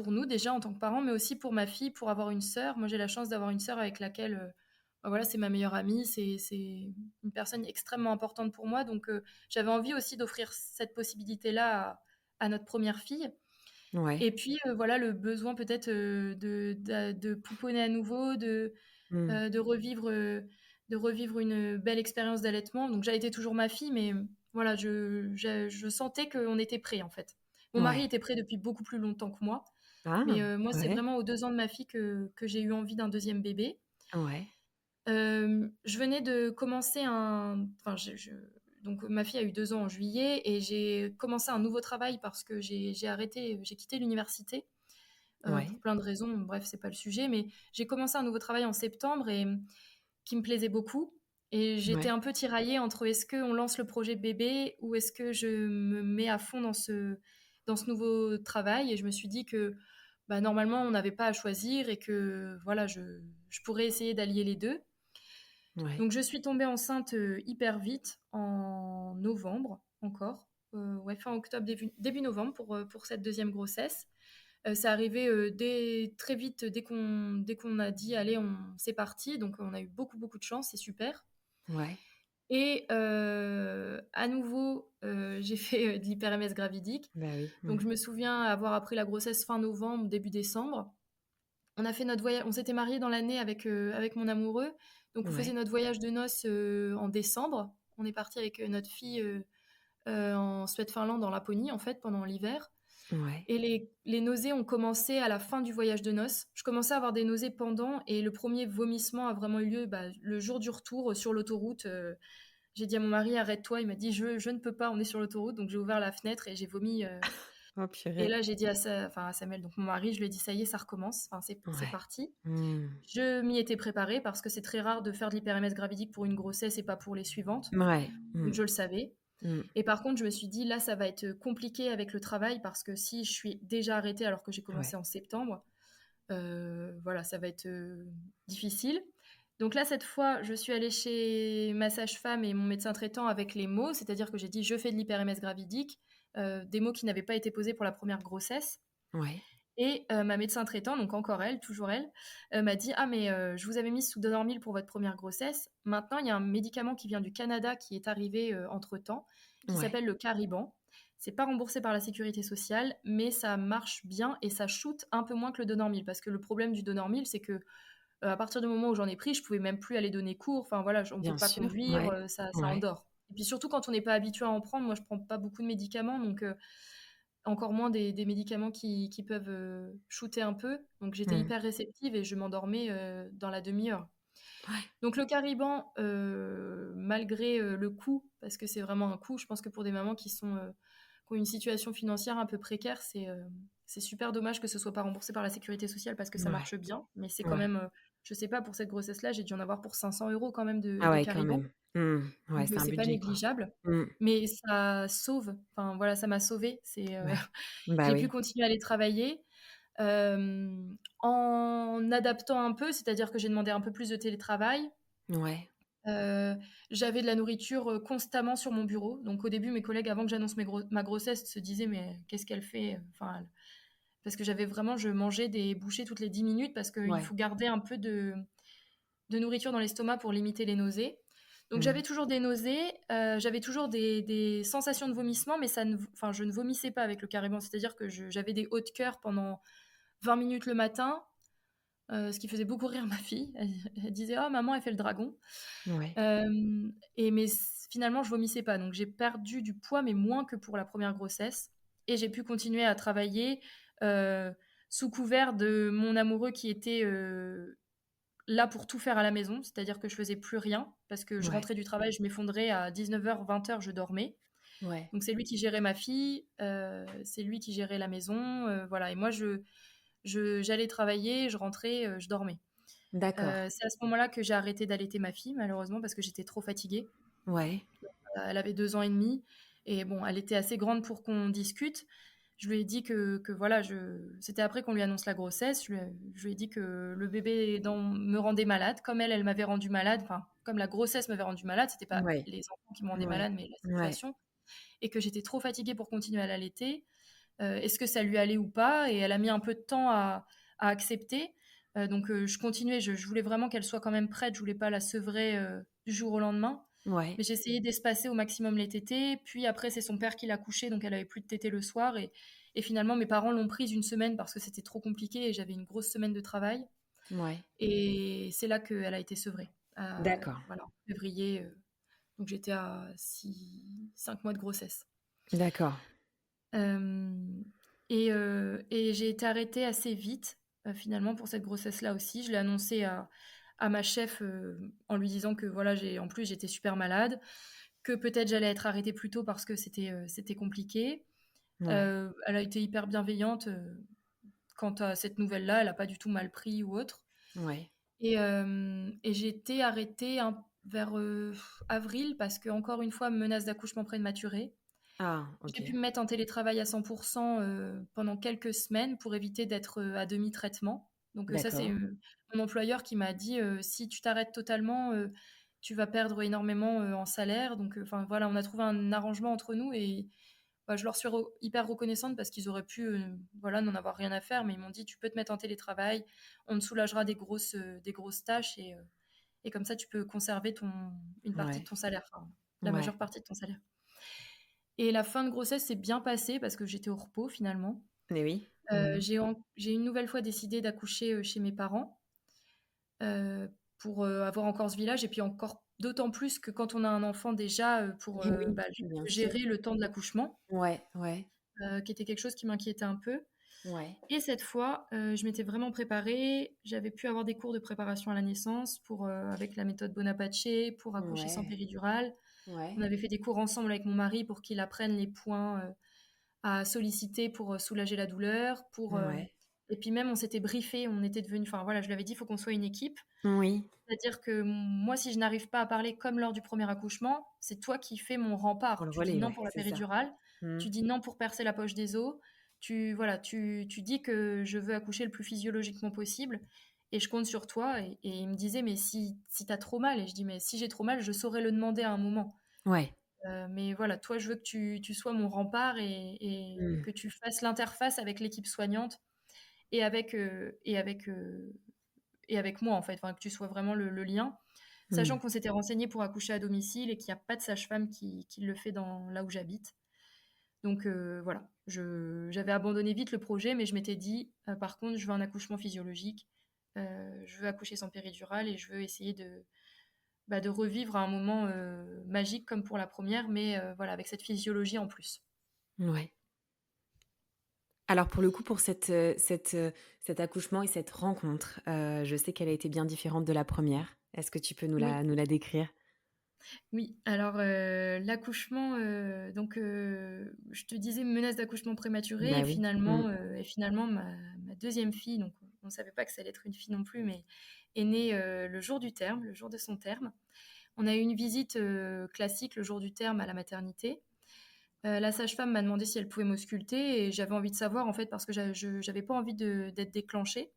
nous déjà en tant que parents, mais aussi pour ma fille, pour avoir une sœur». Moi, j'ai la chance d'avoir une sœur avec laquelle, voilà, c'est ma meilleure amie, c'est une personne extrêmement importante pour moi, donc j'avais envie aussi d'offrir cette possibilité-là à notre première fille. Ouais. Et puis, voilà, le besoin peut-être, de pouponner à nouveau, Mmh. de revivre une belle expérience d'allaitement. Donc j'allaitais toujours ma fille, mais voilà, je sentais qu'on était prêts, en fait. Mon mari Ouais. était prêt depuis beaucoup plus longtemps que moi, mais Ah! moi, c'est Ouais. vraiment aux 2 ans de ma fille que j'ai eu envie d'un deuxième bébé. Ouais. Je venais de commencer enfin, donc ma fille a eu 2 ans en juillet et j'ai commencé un nouveau travail parce que j'ai quitté l'université, pour Ouais. plein de raisons. Bref, c'est pas le sujet, mais j'ai commencé un nouveau travail en septembre et qui me plaisait beaucoup et j'étais Ouais. un peu tiraillée entre est-ce qu'on lance le projet bébé ou est-ce que je me mets à fond dans ce nouveau travail et je me suis dit que, bah, normalement, on n'avait pas à choisir et que voilà, je pourrais essayer d'allier les 2. Ouais. Donc je suis tombée enceinte, hyper vite en novembre encore, ouais, fin octobre, début novembre pour cette deuxième grossesse. C'est arrivé, dès très vite, dès qu'on a dit: «Allez, c'est parti», donc on a eu beaucoup, beaucoup de chance, c'est super. Ouais. Et à nouveau, j'ai fait, de l'hyper-MS gravidique. Bah oui. Donc je me souviens avoir appris la grossesse fin novembre, début décembre. On a fait notre voyage, on s'était mariés dans l'année avec mon amoureux, donc on faisait Ouais. notre voyage de noces, en décembre. On est parti avec, notre fille, en Suède-Finlande, en Laponie, en fait, pendant l'hiver. Ouais. Et les nausées ont commencé à la fin du voyage de noces. Je commençais à avoir des nausées pendant, et le premier vomissement a vraiment eu lieu, le jour du retour, sur l'autoroute. J'ai dit à mon mari: «Arrête-toi». Il m'a dit: «Je ne peux pas, on est sur l'autoroute». Donc j'ai ouvert la fenêtre et j'ai vomi, Oh et purée. là j'ai dit à Samuel, donc mon mari, je lui ai dit: «Ça y est, ça recommence, enfin c'est Ouais. parti». Mmh. Je m'y étais préparée parce que c'est très rare de faire de l'hyper-MS gravidique pour une grossesse et pas pour les suivantes. Ouais. Donc Mmh. je le savais. Mmh. Et par contre, je me suis dit: «Là, ça va être compliqué avec le travail parce que si je suis déjà arrêtée alors que j'ai commencé Ouais. en septembre, voilà, ça va être, difficile». Donc là, cette fois, je suis allée chez ma sage-femme et mon médecin traitant avec les mots, c'est-à-dire que j'ai dit: «Je fais de l'hyper-MS gravidique», des mots qui n'avaient pas été posés pour la première grossesse. Ouais. Et ma médecin traitant, donc encore elle, toujours elle, m'a dit: «Ah mais je vous avais mis sous Donormil pour votre première grossesse. Maintenant, il y a un médicament qui vient du Canada qui est arrivé, entre-temps, qui Ouais. s'appelle le Cariban. C'est pas remboursé par la sécurité sociale, mais ça marche bien et ça shoot un peu moins que le Donormil». Parce que le problème du Donormil, c'est que, à partir du moment où j'en ai pris, je pouvais même plus aller donner cours. Enfin voilà, on peut Bien pas sûr. conduire, Ouais. ça Ouais. endort. Et puis surtout quand on n'est pas habitué à en prendre, moi je prends pas beaucoup de médicaments, donc encore moins des médicaments qui peuvent, shooter un peu. Donc j'étais Mmh. hyper réceptive et je m'endormais, dans la demi-heure. Ouais. Donc le Cariban, malgré, le coût, parce que c'est vraiment un coût, je pense que pour des mamans qui ont une situation financière un peu précaire, c'est super dommage que ce soit pas remboursé par la sécurité sociale parce que ça Ouais. marche bien. Mais c'est quand Ouais. même, je sais pas, pour cette grossesse-là, j'ai dû en avoir pour 500 € quand même de Ah ouais, quand Cariban. même. Mmh. Ouais, Donc c'est un c'est pas budget, quoi. négligeable, Mmh. mais ça sauve. Enfin voilà, ça m'a sauvée. Ouais. Bah J'ai pu oui. continuer à aller travailler, en adaptant un peu, c'est-à-dire que j'ai demandé un peu plus de télétravail. Ouais. Heu, J'avais de la nourriture, constamment sur mon bureau. Donc au début, mes collègues, avant que j'annonce ma grossesse, se disaient: «Mais qu'est-ce qu'elle fait?» Enfin, parce que je mangeais des bouchées toutes les 10 minutes parce qu'il Ouais. faut garder un peu de nourriture dans l'estomac pour limiter les nausées. Donc Mmh. j'avais toujours des nausées, j'avais toujours des sensations de vomissement, mais enfin, je ne vomissais pas avec le Cariban. C'est-à-dire que j'avais des hauts de cœur pendant 20 minutes le matin, ce qui faisait beaucoup rire ma fille. Elle disait: «Oh maman, elle fait le dragon». Ouais. Mais finalement, je vomissais pas. Donc j'ai perdu du poids, mais moins que pour la première grossesse. Et j'ai pu continuer à travailler, heu, sous couvert de mon amoureux qui était, là pour tout faire à la maison. C'est-à-dire que je faisais plus rien parce que je Ouais. rentrais du travail, je m'effondrais à 19h, 20h, je dormais. Ouais. Donc c'est lui qui gérait ma fille, c'est lui qui gérait la maison, voilà. Et moi j'allais travailler, je rentrais, je dormais. D'accord. C'est à ce moment-là que j'ai arrêté d'allaiter ma fille malheureusement parce que j'étais trop fatiguée. Ouais. Elle avait 2 ans et demi et bon, elle était assez grande pour qu'on discute. Je lui ai dit que voilà, c'était après qu'on lui annonce la grossesse. Je lui ai dit que le bébé me rendait malade, comme elle m'avait rendue malade, enfin, comme la grossesse m'avait rendue malade, c'était pas Ouais. les enfants qui me rendaient Ouais. malade, mais la Ouais. situation, et que j'étais trop fatiguée pour continuer à l'allaiter. Est-ce que ça lui allait ou pas? Et elle a mis un peu de temps à accepter. Donc je continuais, je voulais vraiment qu'elle soit quand même prête, je voulais pas la sevrer, du jour au lendemain. Ouais. Mais j'essayais d'espacer au maximum les tétés. Puis après, c'est son père qui l'a couchée, donc elle avait plus de tétés le soir. Et finalement, mes parents l'ont prise une semaine parce que c'était trop compliqué et j'avais une grosse semaine de travail. Ouais. Et c'est là qu'elle a été sevrée. D'accord. Voilà, en février. Donc j'étais à 5 mois de grossesse. D'accord. Euh, et j'ai été arrêtée assez vite, finalement, pour cette grossesse-là aussi. Je l'ai annoncé à ma chef, en lui disant que voilà, en plus j'étais super malade, que peut-être j'allais être arrêtée plus tôt parce que c'était compliqué. Ouais. Elle a été hyper bienveillante, quant à cette nouvelle-là. Elle n'a pas du tout mal pris ou autre. Ouais. Et j'ai été arrêtée vers avril parce que, encore une fois, menace d'accouchement prématuré. Ah, J'ai pu OK. me mettre en télétravail à 100%, pendant quelques semaines pour éviter d'être, à demi-traitement. Donc ça, c'est, D'accord. mon employeur qui m'a dit: «Si tu t'arrêtes totalement, tu vas perdre énormément en salaire. Donc, enfin voilà, on a trouvé un arrangement entre nous et bah, je leur suis hyper reconnaissante parce qu'ils auraient pu voilà, n'en avoir rien à faire, mais ils m'ont dit tu peux te mettre en télétravail, on te soulagera des grosses tâches et comme ça tu peux conserver une partie de Ouais. ton salaire, enfin, la Ouais. majeure partie de ton salaire. Et la fin de grossesse s'est bien passée parce que j'étais au repos finalement. Mais oui. Mmh. J'ai une nouvelle fois décidé d'accoucher chez mes parents pour avoir encore ce village et puis encore d'autant plus que quand on a un enfant déjà pour Et oui, bah, bien sûr. gérer le temps de l'accouchement, Ouais, ouais, qui était quelque chose qui m'inquiétait un peu. ouais, Et cette fois, je m'étais vraiment préparée. J'avais pu avoir des cours de préparation à la naissance avec la méthode Bonaparte pour accoucher sans ouais, péridurale. On ouais, avait fait des cours ensemble avec mon mari pour qu'il apprenne les points à solliciter pour soulager la douleur. ouais. Et puis même, on s'était briefé, on était devenu, enfin voilà, je lui avais dit, il faut qu'on soit une équipe. Oui, C'est-à-dire que moi, si je n'arrive pas à parler comme lors du premier accouchement, c'est toi qui fais mon pour rempart. le Tu dis relais, non ouais, pour la c'est ça. péridurale, Mmh. tu dis non pour percer la poche des os, voilà, tu dis que je veux accoucher le plus physiologiquement possible et je compte sur toi. Et il me disait, mais si t'as trop mal, et je dis, mais si j'ai trop mal, je saurais le demander à un moment. Ouais. Mais voilà, toi, je veux que tu sois mon rempart et Mmh. que tu fasses l'interface avec l'équipe soignante et et avec moi, en fait, enfin, que tu sois vraiment le lien. Sachant Mmh. qu'on s'était renseigné pour accoucher à domicile et qu'il n'y a pas de sage-femme qui le fait là où j'habite. Donc voilà, j'avais abandonné vite le projet, mais je m'étais dit, par contre, je veux un accouchement physiologique, je veux accoucher sans péridurale et je veux essayer de revivre un moment magique comme pour la première, mais voilà, avec cette physiologie en plus. Ouais. Alors pour le coup, pour cet accouchement et cette rencontre, je sais qu'elle a été bien différente de la première. Est-ce que tu peux Oui, nous la décrire? oui. Alors l'accouchement, donc je te disais menace d'accouchement prématuré Bah oui. Mmh. et finalement ma deuxième fille, donc on ne savait pas que ça allait être une fille non plus, mais est née le jour du terme, le jour de son terme. On a eu une visite classique le jour du terme à la maternité. La sage-femme m'a demandé si elle pouvait m'ausculter et j'avais envie de savoir en fait parce que j'avais pas envie d'être déclenchée.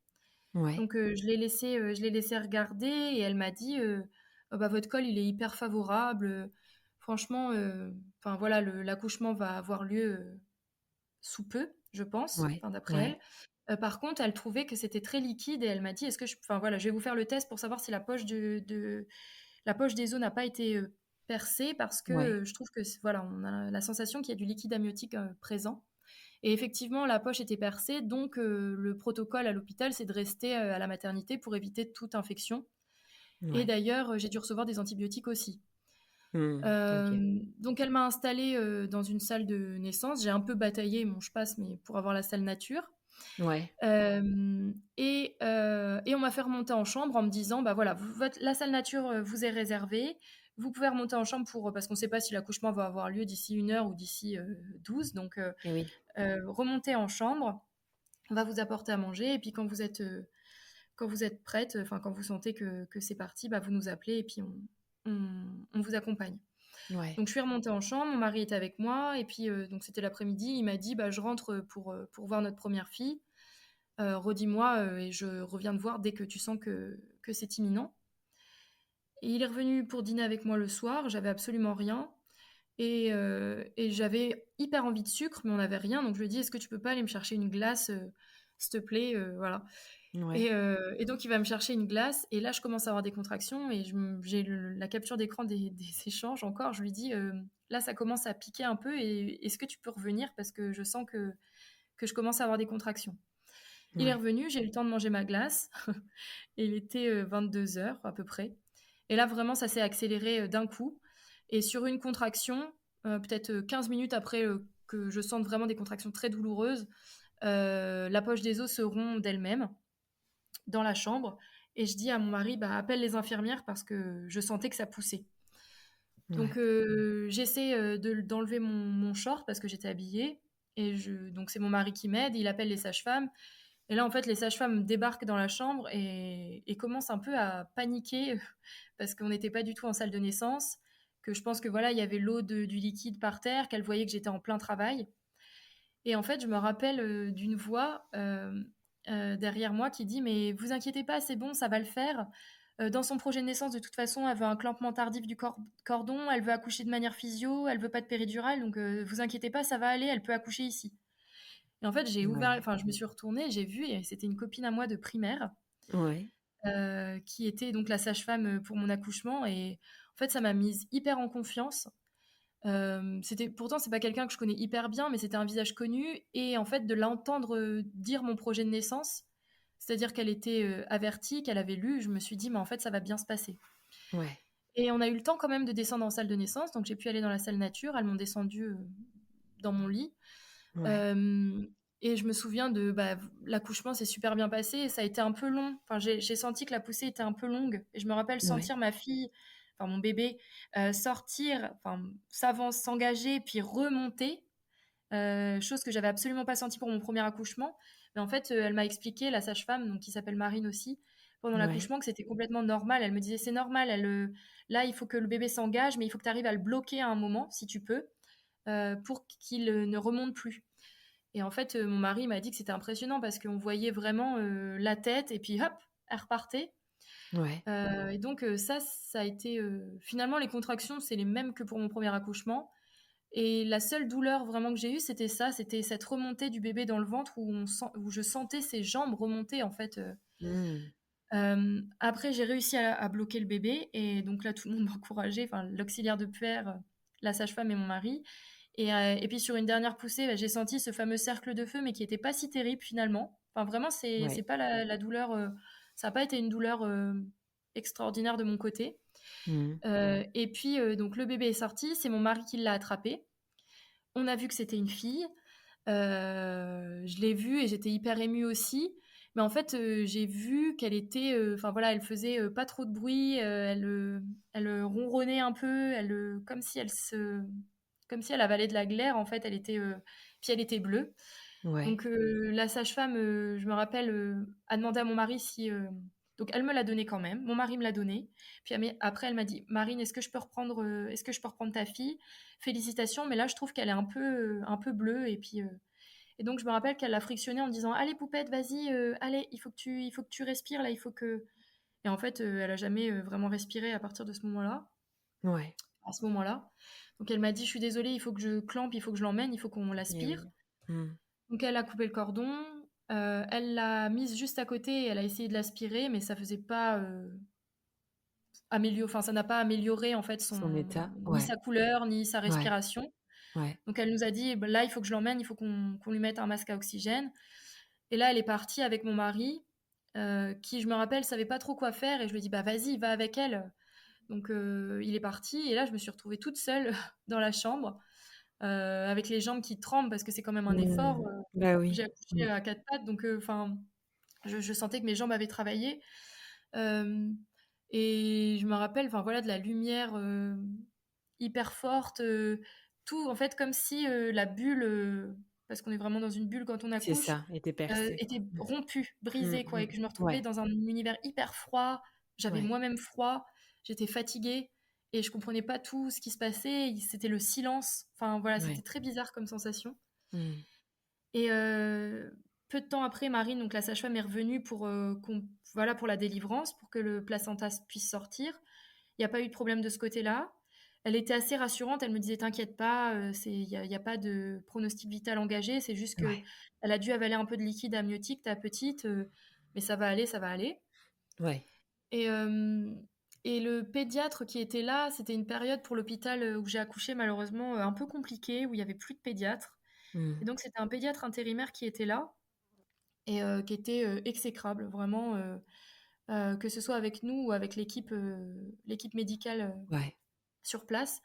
Ouais. Donc je l'ai laissé regarder et elle m'a dit «Oh bah, votre col il est hyper favorable, franchement, enfin voilà, l'accouchement va avoir lieu sous peu, je pense, Ouais. enfin d'après elle. Ouais. Par contre, elle trouvait que c'était très liquide et elle m'a dit est-ce que enfin voilà, je vais vous faire le test pour savoir si la poche des os n'a pas été percée parce que Ouais. je trouve que voilà, on a la sensation qu'il y a du liquide amniotique présent. Et effectivement, la poche était percée, donc le protocole à l'hôpital, c'est de rester à la maternité pour éviter toute infection. Et Ouais. d'ailleurs, j'ai dû recevoir des antibiotiques aussi. Mmh. OK. Donc elle m'a installée dans une salle de naissance. J'ai un peu bataillé, bon, je passe, mais pour avoir la salle nature. Ouais. Et on m'a fait remonter en chambre en me disant, bah voilà, la salle nature vous est réservée. Vous pouvez remonter en chambre parce qu'on ne sait pas si l'accouchement va avoir lieu d'ici 1 heure ou d'ici 12. Donc Et oui. remontez en chambre. On va vous apporter à manger et puis quand vous êtes prête, enfin quand vous sentez que c'est parti, bah, vous nous appelez et puis on vous accompagne. Ouais. Donc je suis remontée en chambre, mon mari était avec moi et puis donc c'était l'après-midi, il m'a dit bah, je rentre pour voir notre première fille. Redis-moi et je reviens te voir dès que tu sens que c'est imminent. Et il est revenu pour dîner avec moi le soir, j'avais absolument rien. Et j'avais hyper envie de sucre, mais on n'avait rien. Donc je lui ai dit, est-ce que tu peux pas aller me chercher une glace, s'il te plaît, voilà. Ouais. Et donc il va me chercher une glace. Et là, je commence à avoir des contractions et j'ai la capture d'écran des échanges encore. Je lui dis, là, ça commence à piquer un peu. Et est-ce que tu peux revenir parce que je sens que je commence à avoir des contractions. Il est Ouais. revenu, j'ai eu le temps de manger ma glace. Et il était 22 heures à peu près. Et là, vraiment, ça s'est accéléré d'un coup. Et sur une contraction, peut-être 15 minutes après que je sente vraiment des contractions très douloureuses, la poche des os se rompt d'elle-même dans la chambre. Et je dis à mon mari, bah, appelle les infirmières parce que je sentais que ça poussait. Donc Ouais. j'essaie d'enlever mon short parce que j'étais habillée. Donc c'est mon mari qui m'aide, il appelle les sages-femmes. Et là, en fait, les sages-femmes débarquent dans la chambre et commencent un peu à paniquer parce qu'on n'était pas du tout en salle de naissance, que je pense que voilà, il y avait du liquide par terre, qu'elles voyaient que j'étais en plein travail. Et en fait, je me rappelle d'une voix derrière moi qui dit mais vous inquiétez pas, c'est bon, ça va le faire. Dans son projet de naissance, de toute façon, elle veut un clampement tardif du cordon, elle veut accoucher de manière physio, elle veut pas de péridurale, donc vous inquiétez pas, ça va aller, elle peut accoucher ici. Et en fait, Ouais. je me suis retournée, j'ai vu, et c'était une copine à moi de primaire Ouais. qui était donc la sage-femme pour mon accouchement, et en fait, ça m'a mise hyper en confiance. Pourtant, c'est pas quelqu'un que je connais hyper bien, mais c'était un visage connu, et en fait, de l'entendre dire mon projet de naissance, c'est-à-dire qu'elle était avertie, qu'elle avait lu, je me suis dit, mais en fait, ça va bien se passer. Ouais. Et on a eu le temps quand même de descendre en salle de naissance, donc j'ai pu aller dans la salle nature. Elles m'ont descendu dans mon lit. Ouais. Euh, et je me souviens de l'accouchement s'est super bien passé. Et ça a été un peu long. Enfin, j'ai senti que la poussée était un peu longue. Et je me rappelle Ouais. sentir ma fille, enfin mon bébé, sortir, enfin s'avance, s'engager, puis remonter. Chose que j'avais absolument pas sentie pour mon premier accouchement. Mais en fait, elle m'a expliqué, la sage-femme, donc qui s'appelle Marine aussi, pendant Ouais. l'accouchement, que c'était complètement normal. Elle me disait, c'est normal, là, il faut que le bébé s'engage, mais il faut que tu arrives à le bloquer à un moment, si tu peux, pour qu'il ne remonte plus. Et en fait, mon mari m'a dit que c'était impressionnant parce qu'on voyait vraiment la tête, et puis hop, elle repartait. Ouais. Et donc, ça a été... finalement, les contractions, c'est les mêmes que pour mon premier accouchement. Et la seule douleur vraiment que j'ai eue, c'était ça, c'était cette remontée du bébé dans le ventre où je sentais ses jambes remonter en fait. Mmh. Après, j'ai réussi à bloquer le bébé et donc là, tout le monde m'a encouragée, enfin l'auxiliaire de puère, la sage-femme et mon mari. Et puis sur une dernière poussée, j'ai senti ce fameux cercle de feu, mais qui était pas si terrible finalement. Enfin vraiment, c'est Ouais. pas la douleur, ça n'a pas été une douleur extraordinaire de mon côté. Mmh. Et puis donc le bébé est sorti, c'est mon mari qui l'a attrapé. On a vu que c'était une fille. Je l'ai vue et j'étais hyper émue aussi. Mais en fait, j'ai vu qu'elle était, enfin voilà, elle faisait pas trop de bruit, elle ronronnait un peu, comme si elle avalait de la glaire. En fait, puis elle était bleue. Ouais. Donc la sage-femme, je me rappelle, a demandé à mon mari si, donc elle me l'a donné quand même. Mon mari me l'a donné. Puis après, elle m'a dit, Marine, est-ce que je peux reprendre ta fille? Félicitations, mais là, je trouve qu'elle est un peu bleue. Et donc, je me rappelle qu'elle l'a frictionnée en me disant, allez, poupette, vas-y, allez, il faut que tu respires, là, il faut que... Et en fait, elle a jamais vraiment respiré à partir de ce moment-là, Ouais. à ce moment-là. Donc, elle m'a dit, je suis désolée, il faut que je clampe, il faut que je l'emmène, il faut qu'on Eh l'aspire. oui. Mmh. Donc, elle a coupé le cordon, elle l'a mise juste à côté et elle a essayé de l'aspirer, mais ça faisait pas... enfin, ça n'a pas amélioré, en fait, Son état? ni Ouais. sa couleur, ni sa Ouais. respiration. Ouais. Donc elle nous a dit, bah, là, il faut que je l'emmène, il faut qu'on lui mette un masque à oxygène. Et là, elle est partie avec mon mari, qui, je me rappelle, savait pas trop quoi faire. Et je lui ai dit, bah vas-y, va avec elle. Donc il est parti. Et là, je me suis retrouvée toute seule dans la chambre, avec les jambes qui tremblent parce que c'est quand même un effort. Mmh. Bah J'ai oui. accouché Mmh. à quatre pattes, donc enfin, je sentais que mes jambes avaient travaillé. Euh, et je me rappelle, enfin voilà, de la lumière hyper forte, tout en fait comme si la bulle, parce qu'on est vraiment dans une bulle quand on C'est accouche, ça, était percé, quoi. était rompue, Mmh. brisée quoi, et Mmh. que je me retrouvais Ouais. dans un univers hyper froid. J'avais Ouais. moi-même froid, j'étais fatiguée et je comprenais pas tout ce qui se passait. C'était le silence. Enfin voilà, c'était Ouais. très bizarre comme sensation. Mmh. Et peu de temps après, Marine, donc la sage-femme, est revenue voilà, pour la délivrance, pour que le placenta puisse sortir. Il n'y a pas eu de problème de ce côté-là. Elle était assez rassurante. Elle me disait, t'inquiète pas, y a pas de pronostic vital engagé. C'est juste que Ouais. elle a dû avaler un peu de liquide amniotique, ta petite, mais ça va aller, ça va aller. Ouais. Et, euh, et le pédiatre qui était là, c'était une période pour l'hôpital où j'ai accouché, malheureusement, un peu compliquée, où il n'y avait plus de pédiatre. Mmh. Et donc, c'était un pédiatre intérimaire qui était là et qui était exécrable, vraiment, que ce soit avec nous ou avec l'équipe médicale Ouais. sur place.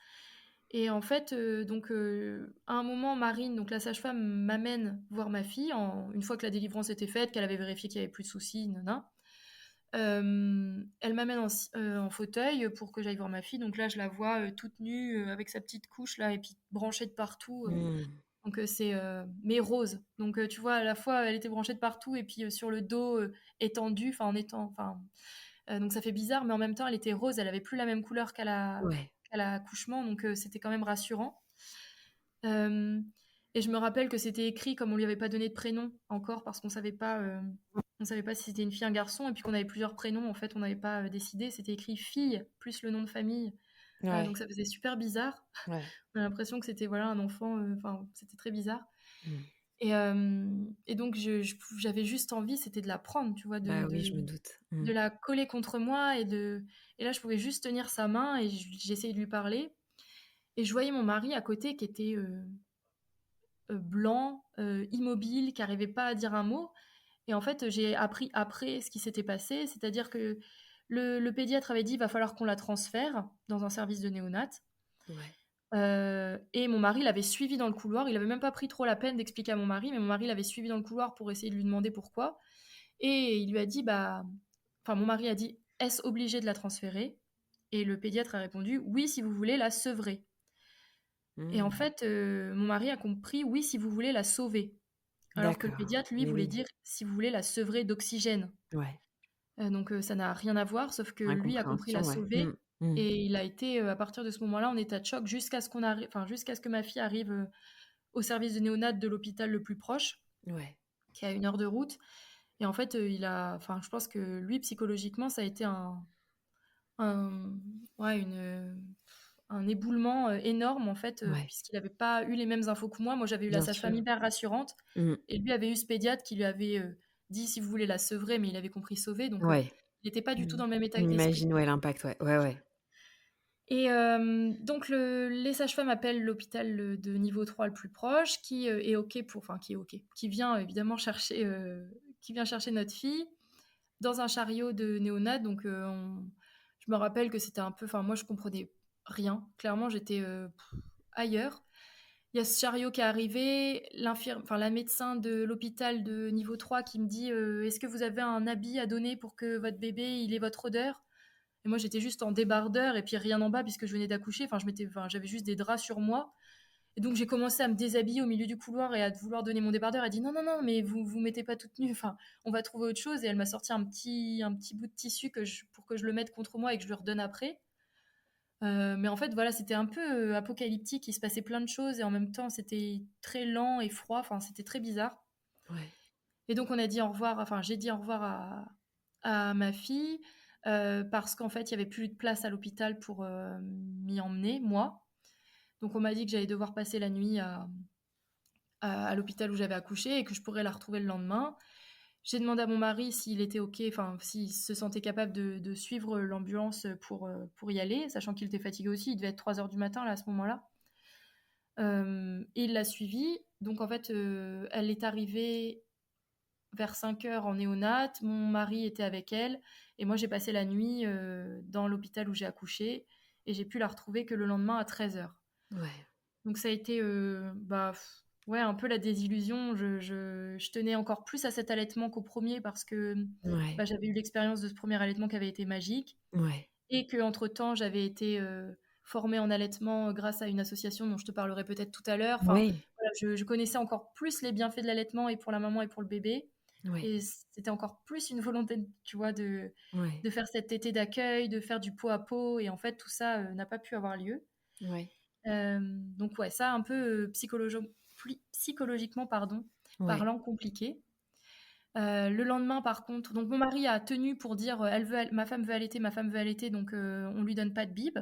Et en fait, donc, à un moment, Marine, donc la sage-femme, m'amène voir ma fille, une fois que la délivrance était faite, qu'elle avait vérifié qu'il n'y avait plus de soucis, nana. Elle m'amène en fauteuil pour que j'aille voir ma fille. Donc là, je la vois toute nue, avec sa petite couche, là, et puis branchée de partout. Mmh. Donc mais rose. Donc tu vois, à la fois, elle était branchée de partout, et puis sur le dos, étendue, donc ça fait bizarre, mais en même temps, elle était rose, elle avait plus la même couleur Ouais. qu'à l'accouchement, donc c'était quand même rassurant. Euh, et je me rappelle que c'était écrit, comme on lui avait pas donné de prénom encore, parce qu'on savait pas On savait pas si c'était une fille, un garçon, et puis qu'on avait plusieurs prénoms. En fait, on n'avait pas décidé. C'était écrit fille plus le nom de famille. Ouais, Donc ça faisait super bizarre. ouais. On a l'impression que c'était voilà un enfant. Enfin, c'était très bizarre. Mmh. Et donc j'avais juste envie, c'était de la prendre, tu vois, Bah oui, je me doute. Mmh. de la coller contre moi et là je pouvais juste tenir sa main et j'essayais de lui parler. Et je voyais mon mari à côté qui était blanc, immobile, qui n'arrivait pas à dire un mot. Et en fait, j'ai appris après ce qui s'était passé, c'est-à-dire que le pédiatre avait dit il va falloir qu'on la transfère dans un service de néonat. Ouais. Et mon mari l'avait suivi dans le couloir. Il avait même pas pris trop la peine d'expliquer à mon mari, mais mon mari l'avait suivi dans le couloir pour essayer de lui demander pourquoi. Et il lui a dit, enfin, mon mari a dit, est-ce obligé de la transférer? Et le pédiatre a répondu, oui, si vous voulez la sevrer. Et en Mmh. fait, mon mari a compris, oui, si vous voulez la sauver. Alors que le D'accord. pédiatre, lui, Mais voulait oui. dire, si vous voulez la sevrer d'oxygène. Ouais. Donc ça n'a rien à voir, sauf que lui a compris la Incompréhension, ouais. Mmh. sauver. Mmh. Et il a été, à partir de ce moment-là, en état de choc jusqu'à ce qu'on arrive, enfin, jusqu'à ce que ma fille arrive au service de néonat de l'hôpital le plus proche, Ouais. qui est à 1 heure de route. Et en fait, enfin, je pense que lui, psychologiquement, ça a été un, ouais, un éboulement énorme, en fait, Ouais. puisqu'il n'avait pas eu les mêmes infos que moi. Moi, j'avais eu la Bien sage-femme sûr. hyper rassurante, Mmh. et lui avait eu ce pédiatre qui lui avait dit si vous voulez la sevrer, mais il avait compris sauver, donc Ouais. il n'était pas du tout Mmh. dans le même état d'esprit. J'imagine, ouais, l'impact, ouais. Ouais, ouais. Et donc les sages-femmes appellent l'hôpital de niveau 3 le plus proche, qui est OK enfin qui est OK, qui vient évidemment qui vient chercher notre fille dans un chariot de néonat. Donc je me rappelle que c'était un peu, enfin moi je comprenais rien. Clairement j'étais ailleurs. Il y a ce chariot qui est arrivé, enfin la médecin de l'hôpital de niveau 3 qui me dit est-ce que vous avez un habit à donner pour que votre bébé il ait votre odeur? Et moi, j'étais juste en débardeur et puis rien en bas puisque je venais d'accoucher. Enfin, j'avais juste des draps sur moi. Et donc, j'ai commencé à me déshabiller au milieu du couloir et à vouloir donner mon débardeur. Elle a dit non, non, non, mais vous mettez pas toute nue. Enfin, on va trouver autre chose. Et elle m'a sorti un petit bout de tissu pour que je le mette contre moi et que je lui redonne après. Mais en fait, voilà, c'était un peu apocalyptique. Il se passait plein de choses et en même temps, c'était très lent et froid. Enfin, c'était très bizarre. Ouais. Et donc, on a dit au revoir. Enfin, j'ai dit au revoir à ma fille. Parce qu'en fait, il n'y avait plus de place à l'hôpital pour m'y emmener, moi. Donc, on m'a dit que j'allais devoir passer la nuit à l'hôpital où j'avais accouché et que je pourrais la retrouver le lendemain. J'ai demandé à mon mari s'il était OK, enfin, s'il se sentait capable de suivre l'ambulance pour y aller, sachant qu'il était fatigué aussi. Il devait être 3 heures du matin, là, à ce moment-là. Et il l'a suivi. Donc, en fait, elle est arrivée vers 5 heures en néonat, mon mari était avec elle, et moi j'ai passé la nuit dans l'hôpital où j'ai accouché, et j'ai pu la retrouver que le lendemain à 13 heures. Ouais. Donc ça a été ouais, un peu la désillusion. Je tenais encore plus à cet allaitement qu'au premier parce que Ouais. j'avais eu l'expérience de ce premier allaitement qui avait été magique, Ouais. et qu'entre-temps j'avais été formée en allaitement grâce à une association dont je te parlerai peut-être tout à l'heure. Enfin, Oui. voilà, je connaissais encore plus les bienfaits de l'allaitement et pour la maman et pour le bébé. Ouais. Et c'était encore plus une volonté, tu vois, Ouais. de faire cet été d'accueil, de faire du pot à pot. Et en fait, tout ça n'a pas pu avoir lieu. Ouais. Donc ouais, ça un peu psychologiquement, pardon, Ouais. parlant, compliqué. Le lendemain, par contre, donc mon mari a tenu pour dire ma femme veut allaiter, ma femme veut allaiter, donc on lui donne pas de bib.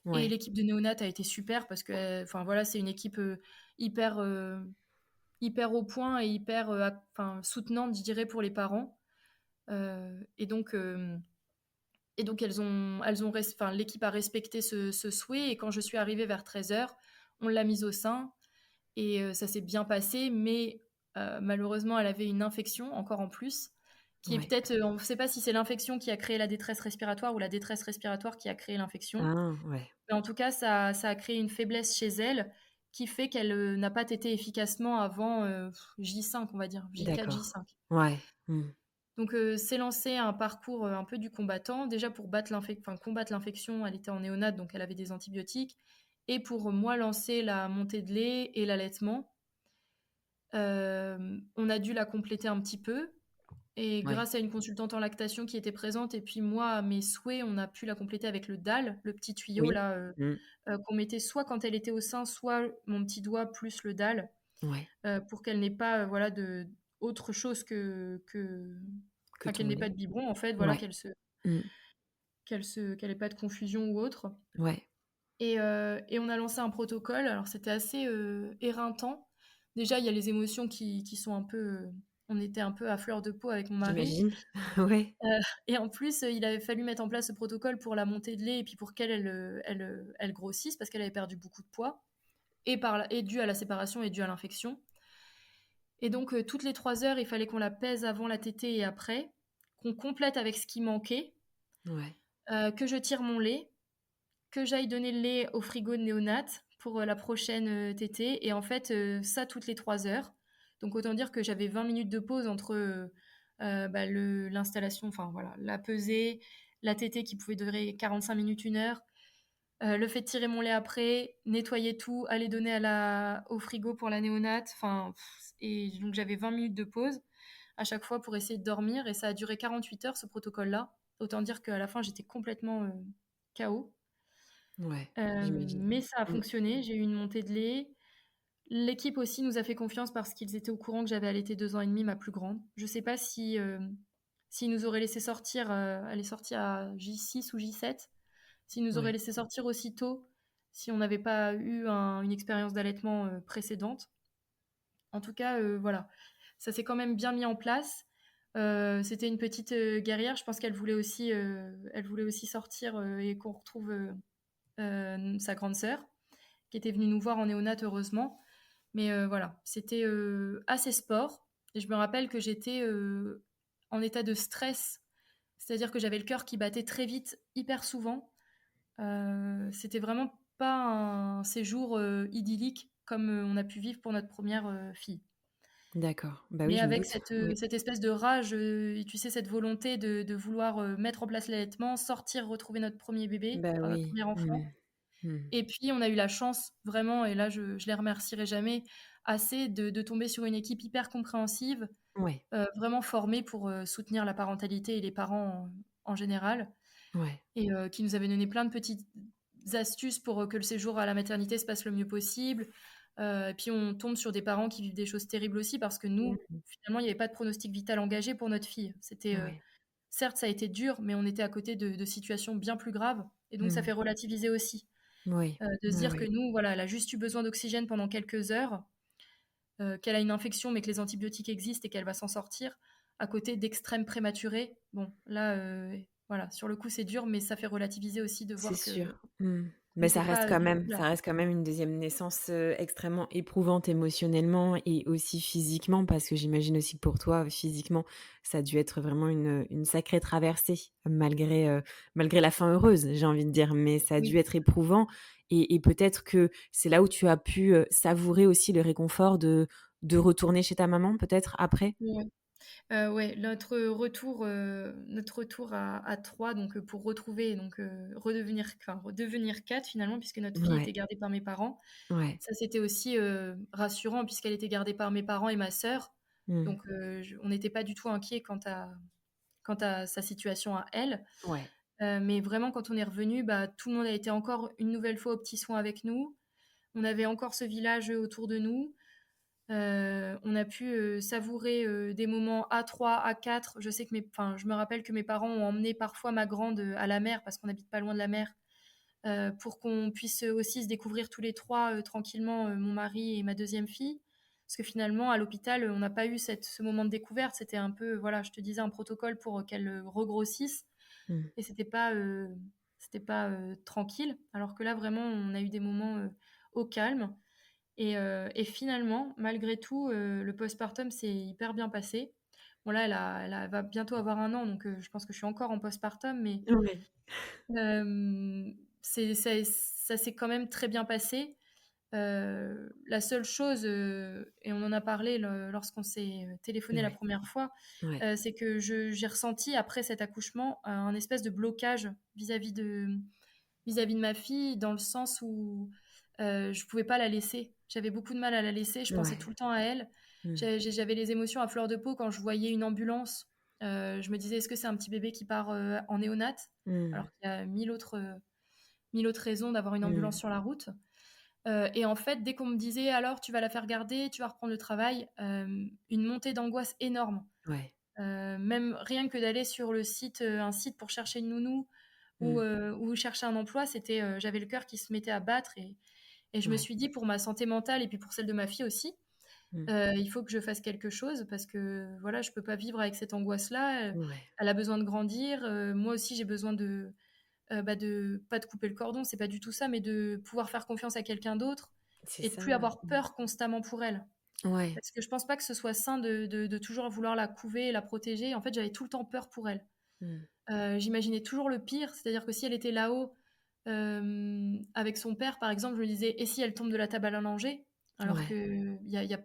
Et Ouais. l'équipe de néonat a été super parce que, enfin voilà, c'est une équipe hyper hyper au point et hyper enfin, soutenante, je dirais, pour les parents. Euh, et donc, euh, et donc enfin, l'équipe a respecté ce souhait. Et quand je suis arrivée vers 13 heures, on l'a mise au sein et ça s'est bien passé. Mais malheureusement, elle avait une infection encore en plus, qui est Ouais. peut-être, on ne sait pas si c'est l'infection qui a créé la détresse respiratoire ou la détresse respiratoire qui a créé l'infection. Ah, ouais. Mais en tout cas, ça a créé une faiblesse chez elle qui fait qu'elle n'a pas tété efficacement avant J5, on va dire, J4, D'accord. J5. Ouais. Mmh. Donc, s'est lancé un parcours un peu du combattant. Déjà pour combattre l'infection, elle était en néonate, donc elle avait des antibiotiques. Et pour moi, lancer la montée de lait et l'allaitement. On a dû la compléter un petit peu. Et Ouais. grâce à une consultante en lactation qui était présente, et puis moi, à mes souhaits, on a pu la compléter avec le DAL, le petit tuyau Oui. là, Mmh. qu'on mettait soit quand elle était au sein, soit mon petit doigt plus le DAL, Ouais. pour qu'elle n'ait pas voilà, autre chose que Enfin, qu'elle ton n'ait pas lait. de biberon, en fait, voilà, Ouais. Mmh. qu'elle ait pas de confusion ou autre. Ouais. Et on a lancé un protocole. Alors, c'était assez éreintant. Déjà, il y a les émotions qui sont un peu. On était un peu à fleur de peau avec mon mari. J'imagine. Ouais. Et en plus, il avait fallu mettre en place ce protocole pour la montée de lait et puis pour qu'elle elle grossisse parce qu'elle avait perdu beaucoup de poids et dû à la séparation et dû à l'infection. Et donc, toutes les 3 heures, il fallait qu'on la pèse avant la tétée et après, qu'on complète avec ce qui manquait, Ouais. que je tire mon lait, que j'aille donner le lait au frigo de néonat pour la prochaine tétée. Et en fait, ça toutes les 3 heures. Donc, autant dire que j'avais 20 minutes de pause entre bah, l'installation, enfin voilà, la pesée, la tétée qui pouvait durer 45 minutes, 1 heure. Le fait de tirer mon lait après, nettoyer tout, aller donner au frigo pour la néonate. Enfin, et donc j'avais 20 minutes de pause à chaque fois pour essayer de dormir. Et ça a duré 48 heures, ce protocole-là. Autant dire qu'à la fin, j'étais complètement KO. Ouais. J'imagine. Mais ça a Mmh. fonctionné. J'ai eu une montée de lait. L'équipe aussi nous a fait confiance parce qu'ils étaient au courant que j'avais allaité 2 ans et demi, ma plus grande. Je sais pas si s'ils nous auraient laissé sortir, elle est sortie à J6 ou J7, s'ils nous auraient Ouais. laissé sortir aussitôt, si on n'avait pas eu une expérience d'allaitement précédente. En tout cas, voilà, ça s'est quand même bien mis en place. C'était une petite guerrière. Je pense elle voulait aussi sortir et qu'on retrouve sa grande sœur, qui était venue nous voir en néonat, heureusement. Mais voilà, c'était assez sport. Et je me rappelle que j'étais en état de stress, c'est-à-dire que j'avais le cœur qui battait très vite, hyper souvent. C'était vraiment pas un séjour idyllique comme on a pu vivre pour notre première fille. D'accord. Bah oui, Mais je me avec doute. Oui. cette espèce de rage, et tu sais, cette volonté de vouloir mettre en place l'allaitement, sortir, retrouver notre premier bébé, Bah enfin notre oui. premier enfant. Mmh. Mmh. Et puis, on a eu la chance, vraiment, et là, je les remercierai jamais assez, de tomber sur une équipe hyper compréhensive, Ouais. vraiment formée pour soutenir la parentalité et les parents en général, Ouais. et qui nous avait donné plein de petites astuces pour que le séjour à la maternité se passe le mieux possible. Et puis, on tombe sur des parents qui vivent des choses terribles aussi, parce que nous, Mmh. finalement, il n'y avait pas de pronostic vital engagé pour notre fille. C'était, Ouais. certes, ça a été dur, mais on était à côté de situations bien plus graves, et donc ça Mmh. fait relativiser aussi. Oui. De se Ouais, dire que ouais. nous, voilà, elle a juste eu besoin d'oxygène pendant quelques heures, qu'elle a une infection, mais que les antibiotiques existent et qu'elle va s'en sortir, à côté d'extrêmes prématurés. Bon, là, voilà, sur le coup, c'est dur, mais ça fait relativiser aussi de C'est voir que sûr. Mmh. on Mais n'était pas du tout là. ça reste quand même une deuxième naissance, extrêmement éprouvante émotionnellement et aussi physiquement parce que j'imagine aussi que pour toi, physiquement, ça a dû être vraiment une sacrée traversée malgré la fin heureuse, j'ai envie de dire. Mais ça a dû Oui. être éprouvant et peut-être que c'est là où tu as pu, savourer aussi le réconfort de retourner chez ta maman peut-être après? Ouais. Ouais, notre retour à 3, donc pour retrouver, donc redevenir 4 finalement, puisque notre fille était Ouais, gardée par mes parents. ouais. Ça, c'était aussi rassurant puisqu'elle était gardée par mes parents et ma sœur. Mmh. Donc, on n'était pas du tout inquiets quant à sa situation à elle. Ouais. Mais vraiment, quand on est revenu, bah, tout le monde a été encore une nouvelle fois aux petits soins avec nous. On avait encore ce village autour de nous. On a pu savourer des moments à 3, à 4. Enfin, je me rappelle que mes parents ont emmené parfois ma grande à la mer parce qu'on n'habite pas loin de la mer, pour qu'on puisse aussi se découvrir tous les trois tranquillement, mon mari et ma deuxième fille. Parce que finalement, à l'hôpital, on n'a pas eu ce moment de découverte. C'était un peu, voilà, je te disais, un protocole pour qu'elle regrossisse. Mmh. Et c'était pas tranquille. Alors que là, vraiment, on a eu des moments au calme. Et finalement, malgré tout, le postpartum s'est hyper bien passé. Bon, là, elle va bientôt avoir 1 an, donc je pense que je suis encore en postpartum, mais Ouais. ça s'est quand même très bien passé. La seule chose, et on en a parlé lorsqu'on s'est téléphoné la Ouais. première fois, Ouais. c'est que j'ai ressenti après cet accouchement un espèce de blocage vis-à-vis de ma fille, dans le sens où je pouvais pas la laisser. J'avais beaucoup de mal à la laisser, je pensais tout Ouais. le temps à elle. Mmh. J'avais les émotions à fleur de peau quand je voyais une ambulance. Je me disais, est-ce que c'est un petit bébé qui part en néonat? Mmh. Alors qu'il y a mille autres raisons d'avoir une ambulance Mmh. sur la route. Et en fait, dès qu'on me disait, alors tu vas la faire garder, tu vas reprendre le travail, une montée d'angoisse énorme. Ouais. Même rien que d'aller sur le site, un site pour chercher une nounou Mmh. ou chercher un emploi, c'était, j'avais le cœur qui se mettait à battre et je me Ouais. suis dit pour ma santé mentale et puis pour celle de ma fille aussi, Mmh. il faut que je fasse quelque chose parce que voilà, je peux pas vivre avec cette angoisse-là, Ouais. elle a besoin de grandir, moi aussi j'ai besoin de pas de couper le cordon, c'est pas du tout ça, mais de pouvoir faire confiance à quelqu'un d'autre C'est et de ça. plus avoir peur constamment pour elle. Ouais. Parce que je pense pas que ce soit sain de toujours vouloir la couver et la protéger. En fait, j'avais tout le temps peur pour elle. Mmh. J'imaginais toujours le pire, c'est-à-dire que si elle était là-haut, avec son père, par exemple, je me disais: «Et si elle tombe de la table à manger?» alors Ouais. qu'il y a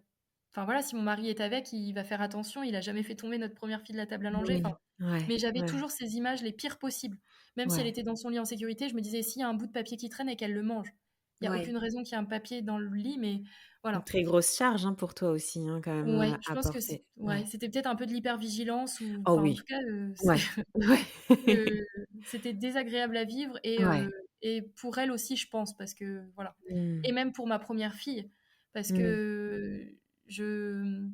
enfin voilà, si mon mari est avec, il va faire attention, il a jamais fait tomber notre première fille de la table à manger, Oui. enfin Ouais. mais j'avais Ouais. toujours ces images les pires possibles. Même si elle Ouais. était dans son lit en sécurité, je me disais: «S'il y a un bout de papier qui traîne et qu'elle le mange». Il y a Ouais. aucune raison qu'il y ait un papier dans le lit, mais Une voilà. très grosse charge, hein, pour toi aussi, hein, quand même, Ouais, je à pense que porter. ouais, Ouais. c'était peut-être un peu de l'hypervigilance ou Oh enfin, en tout oui. cas, c'est Ouais. Ouais. que c'était désagréable à vivre Ouais. et pour elle aussi, je pense, parce que voilà Mmh. et même pour ma première fille, parce Mmh. que je,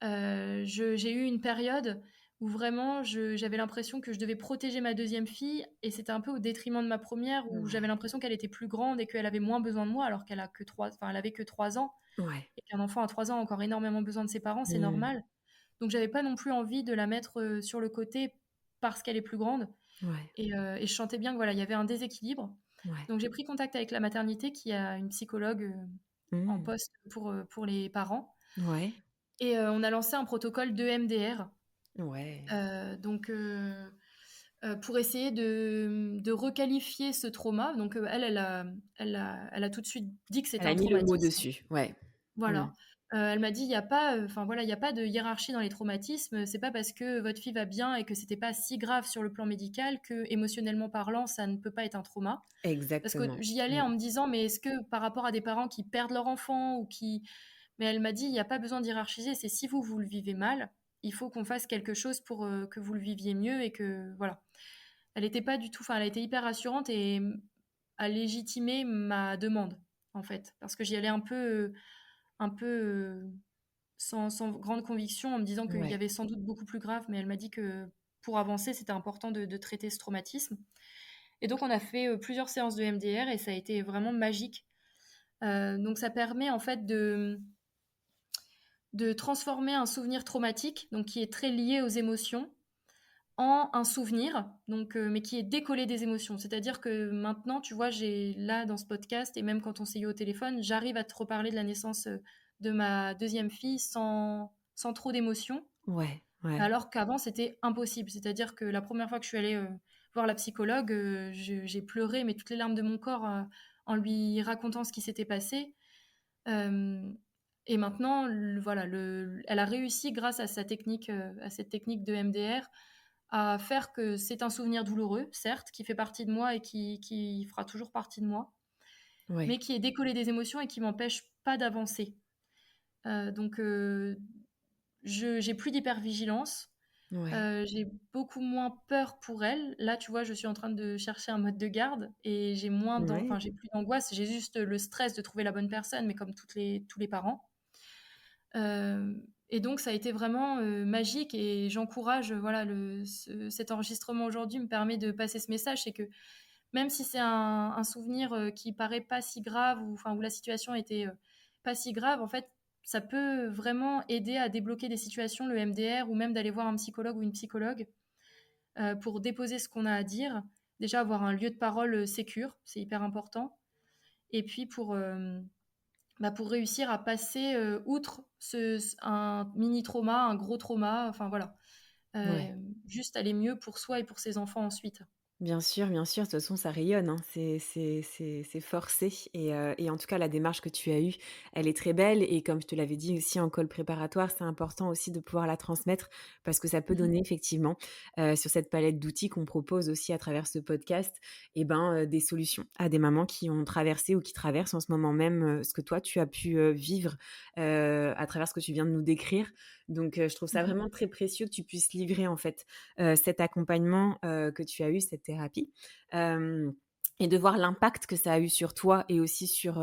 j'ai eu une période où vraiment j'avais l'impression que je devais protéger ma deuxième fille et c'était un peu au détriment de ma première où j'avais Ouais. l'impression qu'elle était plus grande et qu'elle avait moins besoin de moi alors qu'elle a que 3 enfin, elle avait que 3 ans Ouais. et qu'un enfant à 3 ans a encore énormément besoin de ses parents, c'est Mmh. normal. Donc j'avais pas non plus envie de la mettre, sur le côté parce qu'elle est plus grande Ouais. et je sentais bien que voilà, il y avait un déséquilibre. Ouais. Donc j'ai pris contact avec la maternité qui a une psychologue, en Mmh. poste pour les parents Ouais. et on a lancé un protocole d'EMDR, Ouais. donc pour essayer de requalifier ce trauma. Donc elle a tout de suite dit que c'était Elle a un mis le mot traumatisme. dessus. Ouais. Mmh. Voilà. Elle m'a dit: «Il y a pas, enfin voilà, il y a pas de hiérarchie dans les traumatismes. C'est pas parce que votre fille va bien et que c'était pas si grave sur le plan médical que, émotionnellement parlant, ça ne peut pas être un trauma». Parce que Exactement. j'y allais Mmh. en me disant: «Mais est-ce que par rapport à des parents qui perdent leur enfant ou qui» mais elle m'a dit: «Il y a pas besoin d'hiérarchiser, c'est si vous, vous le vivez mal, il faut qu'on fasse quelque chose pour, que vous le viviez mieux et que» voilà. Elle était pas du tout enfin, elle a été hyper rassurante et a légitimé ma demande, en fait. Parce que j'y allais un peu, sans grande conviction en me disant qu'il y Ouais. avait sans doute beaucoup plus grave, mais elle m'a dit que pour avancer, c'était important de traiter ce traumatisme. Et donc on a fait, plusieurs séances de MDR et ça a été vraiment magique. Donc ça permet en fait de transformer un souvenir traumatique, donc qui est très lié aux émotions, en un souvenir, donc, mais qui est décollé des émotions. C'est-à-dire que maintenant, tu vois, j'ai là dans ce podcast et même quand on s'est eu au téléphone, j'arrive à te reparler de la naissance de ma deuxième fille sans trop d'émotion, Ouais. Ouais. alors qu'avant c'était impossible. C'est-à-dire que la première fois que je suis allée voir la psychologue, j'ai pleuré, mais toutes les larmes de mon corps en lui racontant ce qui s'était passé. Euh, et maintenant, voilà, elle a réussi grâce à sa technique, à cette technique de MDR, à faire que c'est un souvenir douloureux, certes, qui fait partie de moi et qui fera toujours partie de moi, Ouais. mais qui est décollé des émotions et qui m'empêche pas d'avancer. Donc, j'ai plus d'hypervigilance, Ouais. j'ai beaucoup moins peur pour elle. Là, tu vois, je suis en train de chercher un mode de garde et Ouais. enfin, j'ai plus d'angoisse, j'ai juste le stress de trouver la bonne personne, mais comme tous les parents. Et donc ça a été vraiment, magique et j'encourage, voilà, cet enregistrement aujourd'hui me permet de passer ce message. C'est que même si c'est un souvenir, qui paraît pas si grave ou enfin où la situation était, pas si grave, en fait, ça peut vraiment aider à débloquer des situations, le MDR ou même d'aller voir un psychologue ou une psychologue, pour déposer ce qu'on a à dire. Déjà avoir un lieu de parole, sécure, c'est hyper important et puis pour réussir à passer outre un mini trauma, un gros trauma, enfin voilà. Ouais. Juste aller mieux pour soi et pour ses enfants ensuite. Bien sûr, de toute façon ça rayonne, hein. C'est forcé et en tout cas la démarche que tu as eue, elle est très belle et comme je te l'avais dit aussi en call préparatoire, c'est important aussi de pouvoir la transmettre parce que ça peut Mmh. donner effectivement, sur cette palette d'outils qu'on propose aussi à travers ce podcast et ben, des solutions à des mamans qui ont traversé ou qui traversent en ce moment même, ce que toi tu as pu, vivre, à travers ce que tu viens de nous décrire. Donc je trouve ça Mmh. vraiment très précieux que tu puisses livrer en fait, cet accompagnement, que tu as eu, cette thérapie. Hem et de voir l'impact que ça a eu sur toi et aussi sur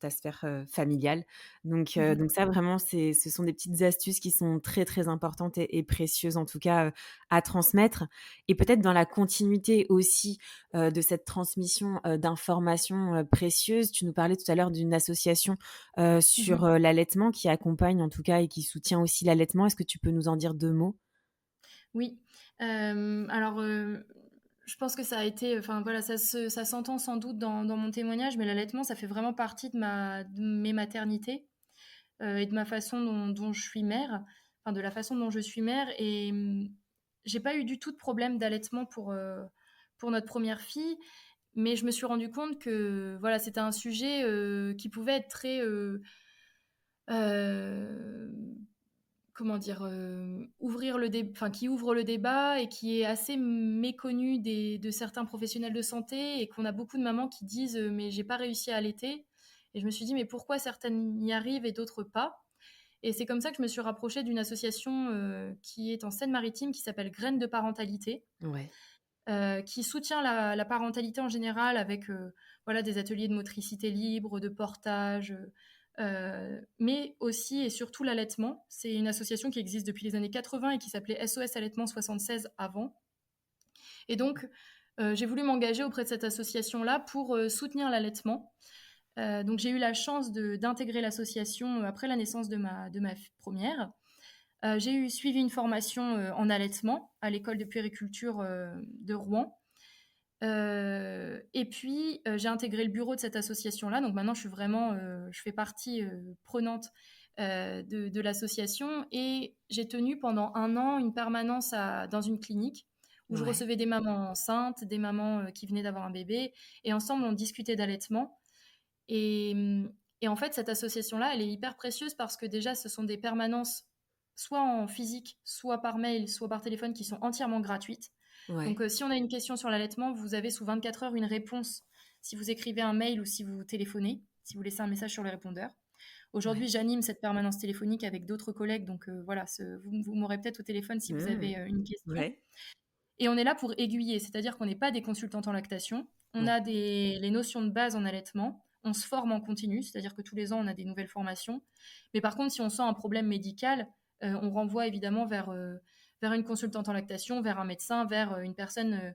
ta sphère, familiale. Donc ça vraiment ce sont des petites astuces qui sont très, très importantes et précieuses en tout cas, à transmettre et peut-être dans la continuité aussi, de cette transmission, d'informations, précieuses. Tu nous parlais tout à l'heure d'une association, Mmh. sur, l'allaitement qui accompagne en tout cas et qui soutient aussi l'allaitement. Est-ce que tu peux nous en dire 2 mots? Oui, alors, je pense que ça a été enfin voilà, ça s'entend sans doute dans mon témoignage, mais l'allaitement, ça fait vraiment partie de mes maternités, et de ma façon dont je suis mère, enfin de la façon dont je suis mère et j'ai pas eu du tout de problème d'allaitement pour notre première fille, mais je me suis rendu compte que, voilà, c'était un sujet, qui pouvait être très, hem comment dire? Qui ouvre le débat et qui est assez méconnu de certains professionnels de santé et qu'on a beaucoup de mamans qui disent, «Mais j'ai pas réussi à allaiter» et je me suis dit: «Mais pourquoi certaines y arrivent et d'autres pas?» et c'est comme ça que je me suis rapprochée d'une association, qui est en Seine-Maritime qui s'appelle Graines de parentalité, Ouais. qui soutient la parentalité en général avec, voilà, des ateliers de motricité libre, de portage, mais aussi et surtout l'allaitement. C'est une association qui existe depuis les années 80 et qui s'appelait SOS Allaitement 76 avant et donc j'ai voulu m'engager auprès de cette association-là pour, soutenir l'allaitement. Donc j'ai eu la chance d'intégrer l'association, après la naissance de ma f 1re. J'ai suivi une formation, en allaitement à l'école de puériculture, de Rouen. Et puis, j'ai intégré le bureau de cette association-là. Donc maintenant, je fais partie, prenante, de l'association et j'ai tenu pendant 1 an une permanence dans une clinique où je Ouais. recevais des mamans enceintes, des mamans, qui venaient d'avoir un bébé et ensemble, on discutait d'allaitement et et en fait, cette association-là, elle est hyper précieuse parce que déjà, ce sont des permanences soit en physique, soit par mail, soit par téléphone qui sont entièrement gratuites. Donc, Ouais. si on a une question sur l'allaitement, vous avez sous 24 heures une réponse si vous écrivez un mail ou si vous téléphonez, si vous laissez un message sur le répondeur. Aujourd'hui, Ouais. j'anime cette permanence téléphonique avec d'autres collègues, donc voilà, vous m'aurez peut-être au téléphone si vous Mmh. avez une question. Ouais. Et on est là pour aiguiller, c'est-à-dire qu'on n'est pas des consultantes en lactation, on Ouais. a les notions de base en allaitement, on se forme en continu, c'est-à-dire que tous les ans, on a des nouvelles formations. Mais par contre, si on sent un problème médical, on renvoie évidemment vers une consultante en lactation, vers un médecin, vers une personne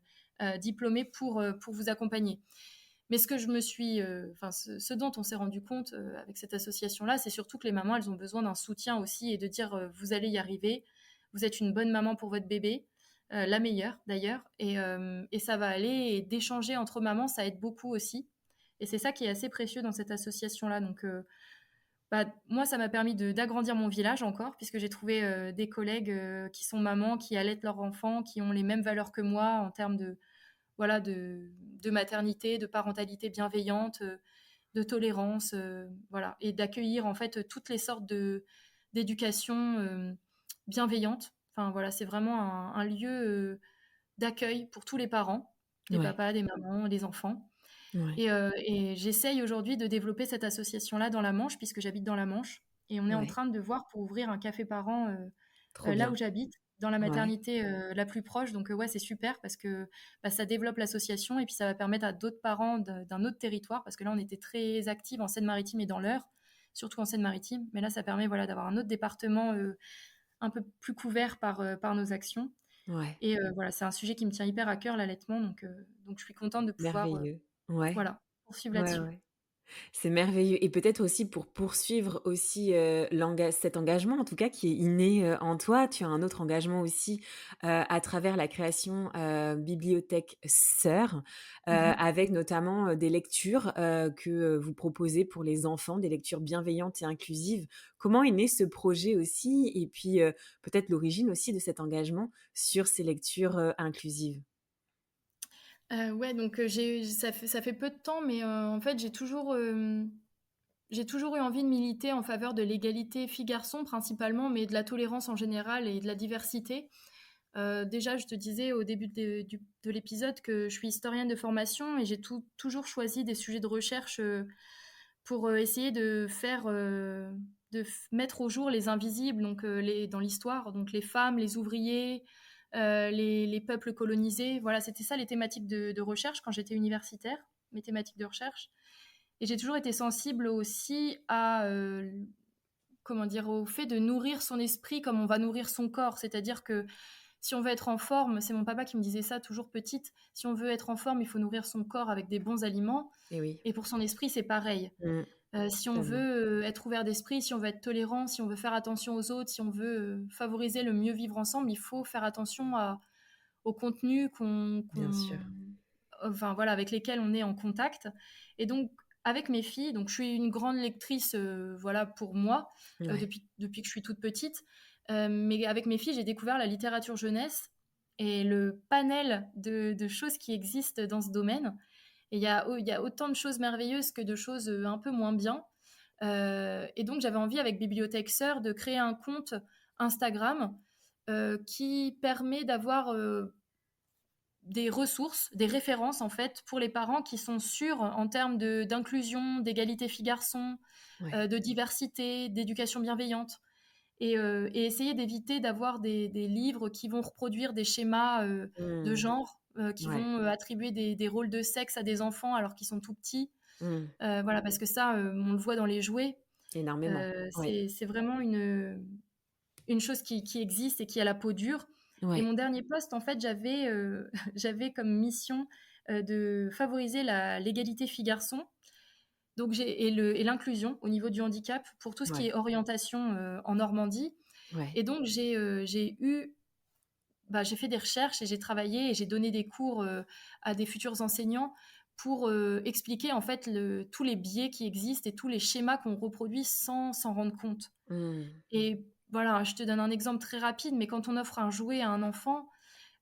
diplômée pour vous accompagner. Mais ce dont on s'est rendu compte avec cette association-là, c'est surtout que les mamans, elles ont besoin d'un soutien aussi et de dire vous allez y arriver, vous êtes une bonne maman pour votre bébé, la meilleure d'ailleurs, et ça va aller. Et d'échanger entre mamans, ça aide beaucoup aussi. Et c'est ça qui est assez précieux dans cette association-là. Donc, moi, ça m'a permis d'agrandir mon village encore, puisque j'ai trouvé des collègues qui sont mamans, qui allaitent leurs enfants, qui ont les mêmes valeurs que moi en termes voilà, de maternité, de parentalité bienveillante, de tolérance, voilà, et d'accueillir en fait toutes les sortes d'éducation bienveillante. Enfin voilà, c'est vraiment un lieu d'accueil pour tous les parents, des Ouais. papas, des mamans, des enfants. Ouais. Et j'essaye aujourd'hui de développer cette association-là dans la Manche, puisque j'habite dans la Manche. Et on est en Ouais. train de voir pour ouvrir un café parent Trop là où bien. j'habite, dans la Ouais. maternité la plus proche. Donc ouais, c'est super parce que ça développe l'association et puis ça va permettre à d'autres parents d'un autre territoire, parce que là on était très actifs en Seine-Maritime et dans l'Eure, surtout en Seine-Maritime. Mais là ça permet voilà, d'avoir un autre département un peu plus couvert par nos actions. Ouais. Et voilà, c'est un sujet qui me tient hyper à cœur, l'allaitement. Donc je suis contente de pouvoir Merveilleux. Ouais. voilà, poursuivre Ouais, là-dessus. ouais. C'est merveilleux et peut-être aussi pour poursuivre aussi, cet engagement en tout cas qui est inné, en toi. Tu as un autre engagement aussi, à travers la création, Bibliothèque Sœur, Mmh. avec notamment, des lectures, que, vous proposez pour les enfants, des lectures bienveillantes et inclusives. Comment est né ce projet aussi? Et puis, peut-être l'origine aussi de cet engagement sur ces lectures, inclusives? Ouais, donc ça fait peu de temps, mais en fait, j'ai toujours eu envie de militer en faveur de l'égalité filles-garçons principalement, mais de la tolérance en général et de la diversité. Déjà, je te disais au début de l'épisode que je suis historienne de formation et j'ai toujours choisi des sujets de recherche, pour, essayer mettre au jour les invisibles, donc dans l'histoire, donc les femmes, les ouvriers, les peuples colonisés. Voilà, c'était ça les thématiques de recherche quand j'étais universitaire, mes thématiques de recherche. Et j'ai toujours été sensible aussi à, comment dire, au fait de nourrir son esprit comme on va nourrir son corps. C'est-à-dire que si on veut être en forme, c'est mon papa qui me disait ça toujours petite, si on veut être en forme, il faut nourrir son corps avec des bons aliments. Et oui, Et pour son esprit, c'est pareil. Si on totalement. veut être ouvert d'esprit, si on veut être tolérant, si on veut faire attention aux autres, si on veut favoriser le mieux vivre ensemble, il faut faire attention au contenu Bien sûr. enfin, voilà, avec lesquels on est en contact. Et donc, avec mes filles, donc je suis une grande lectrice, voilà, pour moi, Ouais. depuis que je suis toute petite. Mais avec mes filles, j'ai découvert la littérature jeunesse et le panel de choses qui existent dans ce domaine. Et il y a autant de choses merveilleuses que de choses un peu moins bien. Et donc, j'avais envie, avec Bibliothèque Sœur, de créer un compte Instagram qui permet d'avoir des ressources, des références, en fait, pour les parents qui sont sûrs en termes d'inclusion, d'égalité filles-garçons, Ouais. de diversité, d'éducation bienveillante. Et essayer d'éviter d'avoir des livres qui vont reproduire des schémas de Mmh. genre, qui Ouais. vont attribuer des rôles de sexe à des enfants alors qu'ils sont tout petits. Mmh. Voilà, parce que ça, on le voit dans les jouets. Énormément. Ouais. C'est vraiment une chose qui existe et qui a la peau dure. Et Ouais. mon dernier poste, en fait, j'avais comme mission de favoriser l'égalité filles-garçons, donc et l'inclusion au niveau du handicap pour tout ce qui Ouais. est orientation en Normandie. Ouais. Et donc, j'ai fait des recherches et j'ai travaillé et j'ai donné des cours à des futurs enseignants pour expliquer en fait tous les biais qui existent et tous les schémas qu'on reproduit sans s'en rendre compte. Mmh. Et voilà, je te donne un exemple très rapide, mais quand on offre un jouet à un enfant,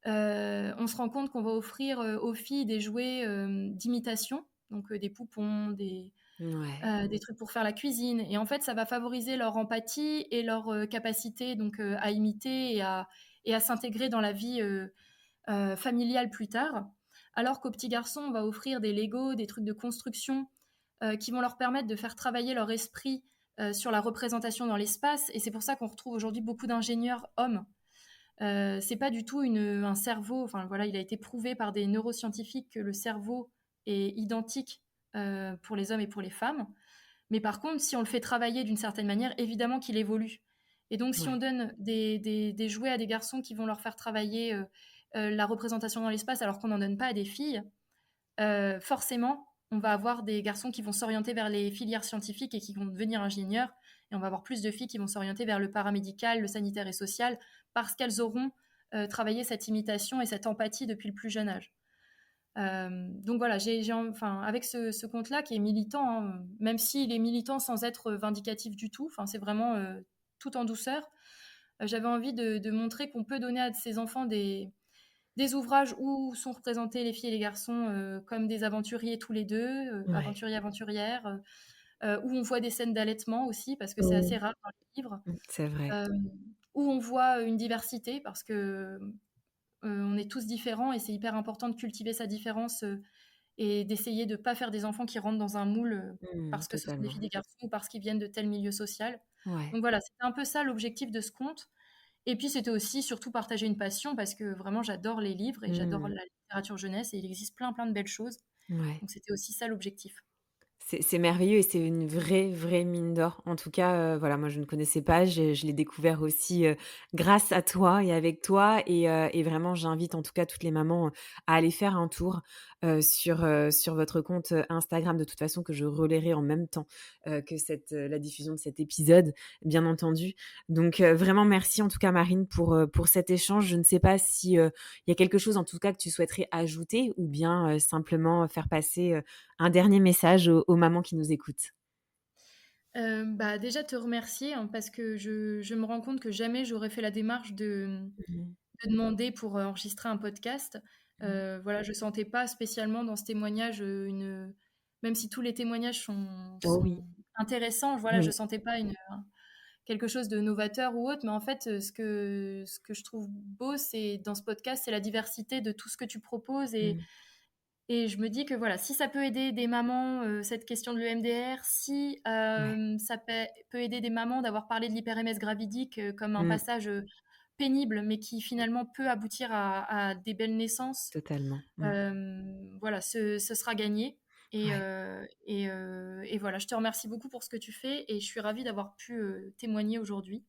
on se rend compte qu'on va offrir aux filles des jouets d'imitation, donc des poupons, Ouais. des trucs pour faire la cuisine. Et en fait, ça va favoriser leur empathie et leur capacité donc, à imiter et à s'intégrer dans la vie familiale plus tard. Alors qu'aux petits garçons, on va offrir des Lego, des trucs de construction qui vont leur permettre de faire travailler leur esprit sur la représentation dans l'espace. Et c'est pour ça qu'on retrouve aujourd'hui beaucoup d'ingénieurs hommes. C'est pas du tout un cerveau. Enfin voilà, il a été prouvé par des neuroscientifiques que le cerveau est identique pour les hommes et pour les femmes. Mais par contre, si on le fait travailler d'une certaine manière, évidemment qu'il évolue. Et donc, si on Ouais. donne des jouets à des garçons qui vont leur faire travailler la représentation dans l'espace alors qu'on n'en donne pas à des filles, forcément, on va avoir des garçons qui vont s'orienter vers les filières scientifiques et qui vont devenir ingénieurs, et on va avoir plus de filles qui vont s'orienter vers le paramédical, le sanitaire et social, parce qu'elles auront travaillé cette imitation et cette empathie depuis le plus jeune âge. Donc voilà, enfin, avec ce compte-là qui est militant, hein, même s'il est militant sans être vindicatif du tout, enfin, c'est vraiment tout en douceur, j'avais envie de montrer qu'on peut donner à ces enfants des ouvrages où sont représentés les filles et les garçons comme des aventuriers tous les deux, Ouais. aventuriers, aventurières, où on voit des scènes d'allaitement aussi, parce que c'est assez Mmh. rare dans les livres, C'est vrai. euh, où on voit une diversité, parce que on est tous différents et c'est hyper important de cultiver sa différence et d'essayer de ne pas faire des enfants qui rentrent dans un moule parce que ce sont des Totalement. filles, des garçons ou parce qu'ils viennent de tel milieu social. Ouais. Donc voilà, c'était un peu ça l'objectif de ce compte. Et puis c'était aussi surtout partager une passion parce que vraiment j'adore les livres et j'adore Mmh. la littérature jeunesse et il existe plein plein de belles choses. Ouais. Donc c'était aussi ça l'objectif. C'est merveilleux et c'est une vraie, vraie mine d'or. En tout cas, voilà, moi je ne connaissais pas, je l'ai découvert aussi, grâce à toi et avec toi et vraiment j'invite en tout cas toutes les mamans, à aller faire un tour, sur votre compte, Instagram de toute façon que je relayerai en même temps, que la diffusion de cet épisode, bien entendu. Donc, vraiment merci en tout cas Marine pour cet échange. Je ne sais pas si, il y a quelque chose en tout cas que tu souhaiterais ajouter ou bien, simplement faire passer, un dernier message aux mamans qui nous écoutent. Bah, déjà te remercier hein, parce que je me rends compte que jamais j'aurais fait la démarche Mmh. de demander pour enregistrer un podcast. Mmh. Voilà, je sentais pas spécialement dans ce témoignage même si tous les témoignages Oh sont oui, intéressants, voilà, je oui. sentais pas quelque chose de novateur ou autre, mais en fait, ce que je trouve beau, c'est dans ce podcast, c'est la diversité de tout ce que tu proposes Mmh. et je me dis que voilà, si ça peut aider des mamans, cette question de l'EMDR, si Ouais. ça peut aider des mamans d'avoir parlé de l'hyper-MS gravidique comme un Mmh. passage pénible, mais qui finalement peut aboutir à des belles naissances, Totalement. voilà, ce sera gagné. Et, Ouais, et voilà, je te remercie beaucoup pour ce que tu fais et je suis ravie d'avoir pu témoigner aujourd'hui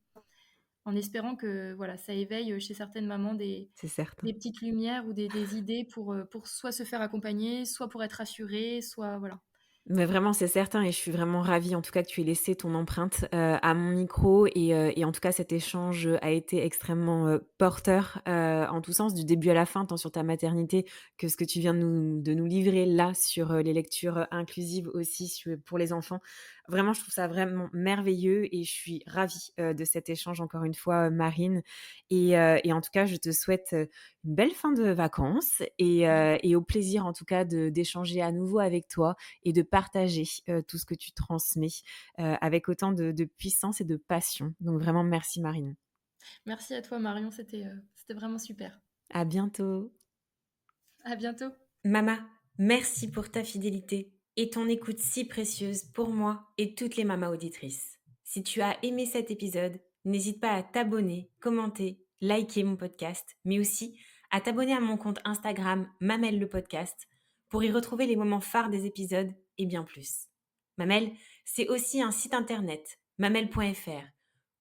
en espérant que voilà, ça éveille chez certaines mamans c'est certain. des petites lumières ou des idées pour soit se faire accompagner, soit pour être rassurée, soit voilà. Mais vraiment, c'est certain et je suis vraiment ravie en tout cas que tu aies laissé ton empreinte, à mon micro et en tout cas cet échange, a été extrêmement, porteur, en tous sens du début à la fin, tant sur ta maternité que ce que tu viens de nous livrer là sur, les lectures, inclusives aussi pour les enfants. Vraiment, je trouve ça vraiment merveilleux et je suis ravie, de cet échange encore une fois, Marine et en tout cas, je te souhaite, une belle fin de vacances et au plaisir en tout cas d'échanger à nouveau avec toi et de partager, tout ce que tu transmets, avec autant de puissance et de passion. Donc vraiment merci Marine. Merci à toi Marion, c'était vraiment super. À bientôt. À bientôt. Mama, merci pour ta fidélité et ton écoute si précieuse pour moi et toutes les mamas auditrices. Si tu as aimé cet épisode, n'hésite pas à t'abonner, commenter, liker mon podcast, mais aussi à t'abonner à mon compte Instagram Mamel le podcast pour y retrouver les moments phares des épisodes et bien plus. Mamel, c'est aussi un site internet, mamel.fr,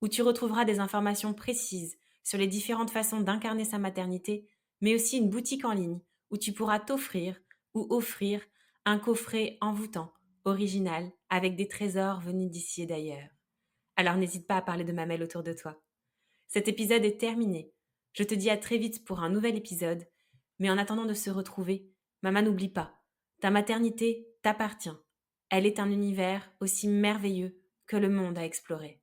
où tu retrouveras des informations précises sur les différentes façons d'incarner sa maternité, mais aussi une boutique en ligne où tu pourras t'offrir ou offrir un coffret envoûtant, original, avec des trésors venus d'ici et d'ailleurs. Alors n'hésite pas à parler de Mamel autour de toi. Cet épisode est terminé. Je te dis à très vite pour un nouvel épisode, mais en attendant de se retrouver, maman n'oublie pas, ta maternité t'appartient. Elle est un univers aussi merveilleux que le monde à explorer.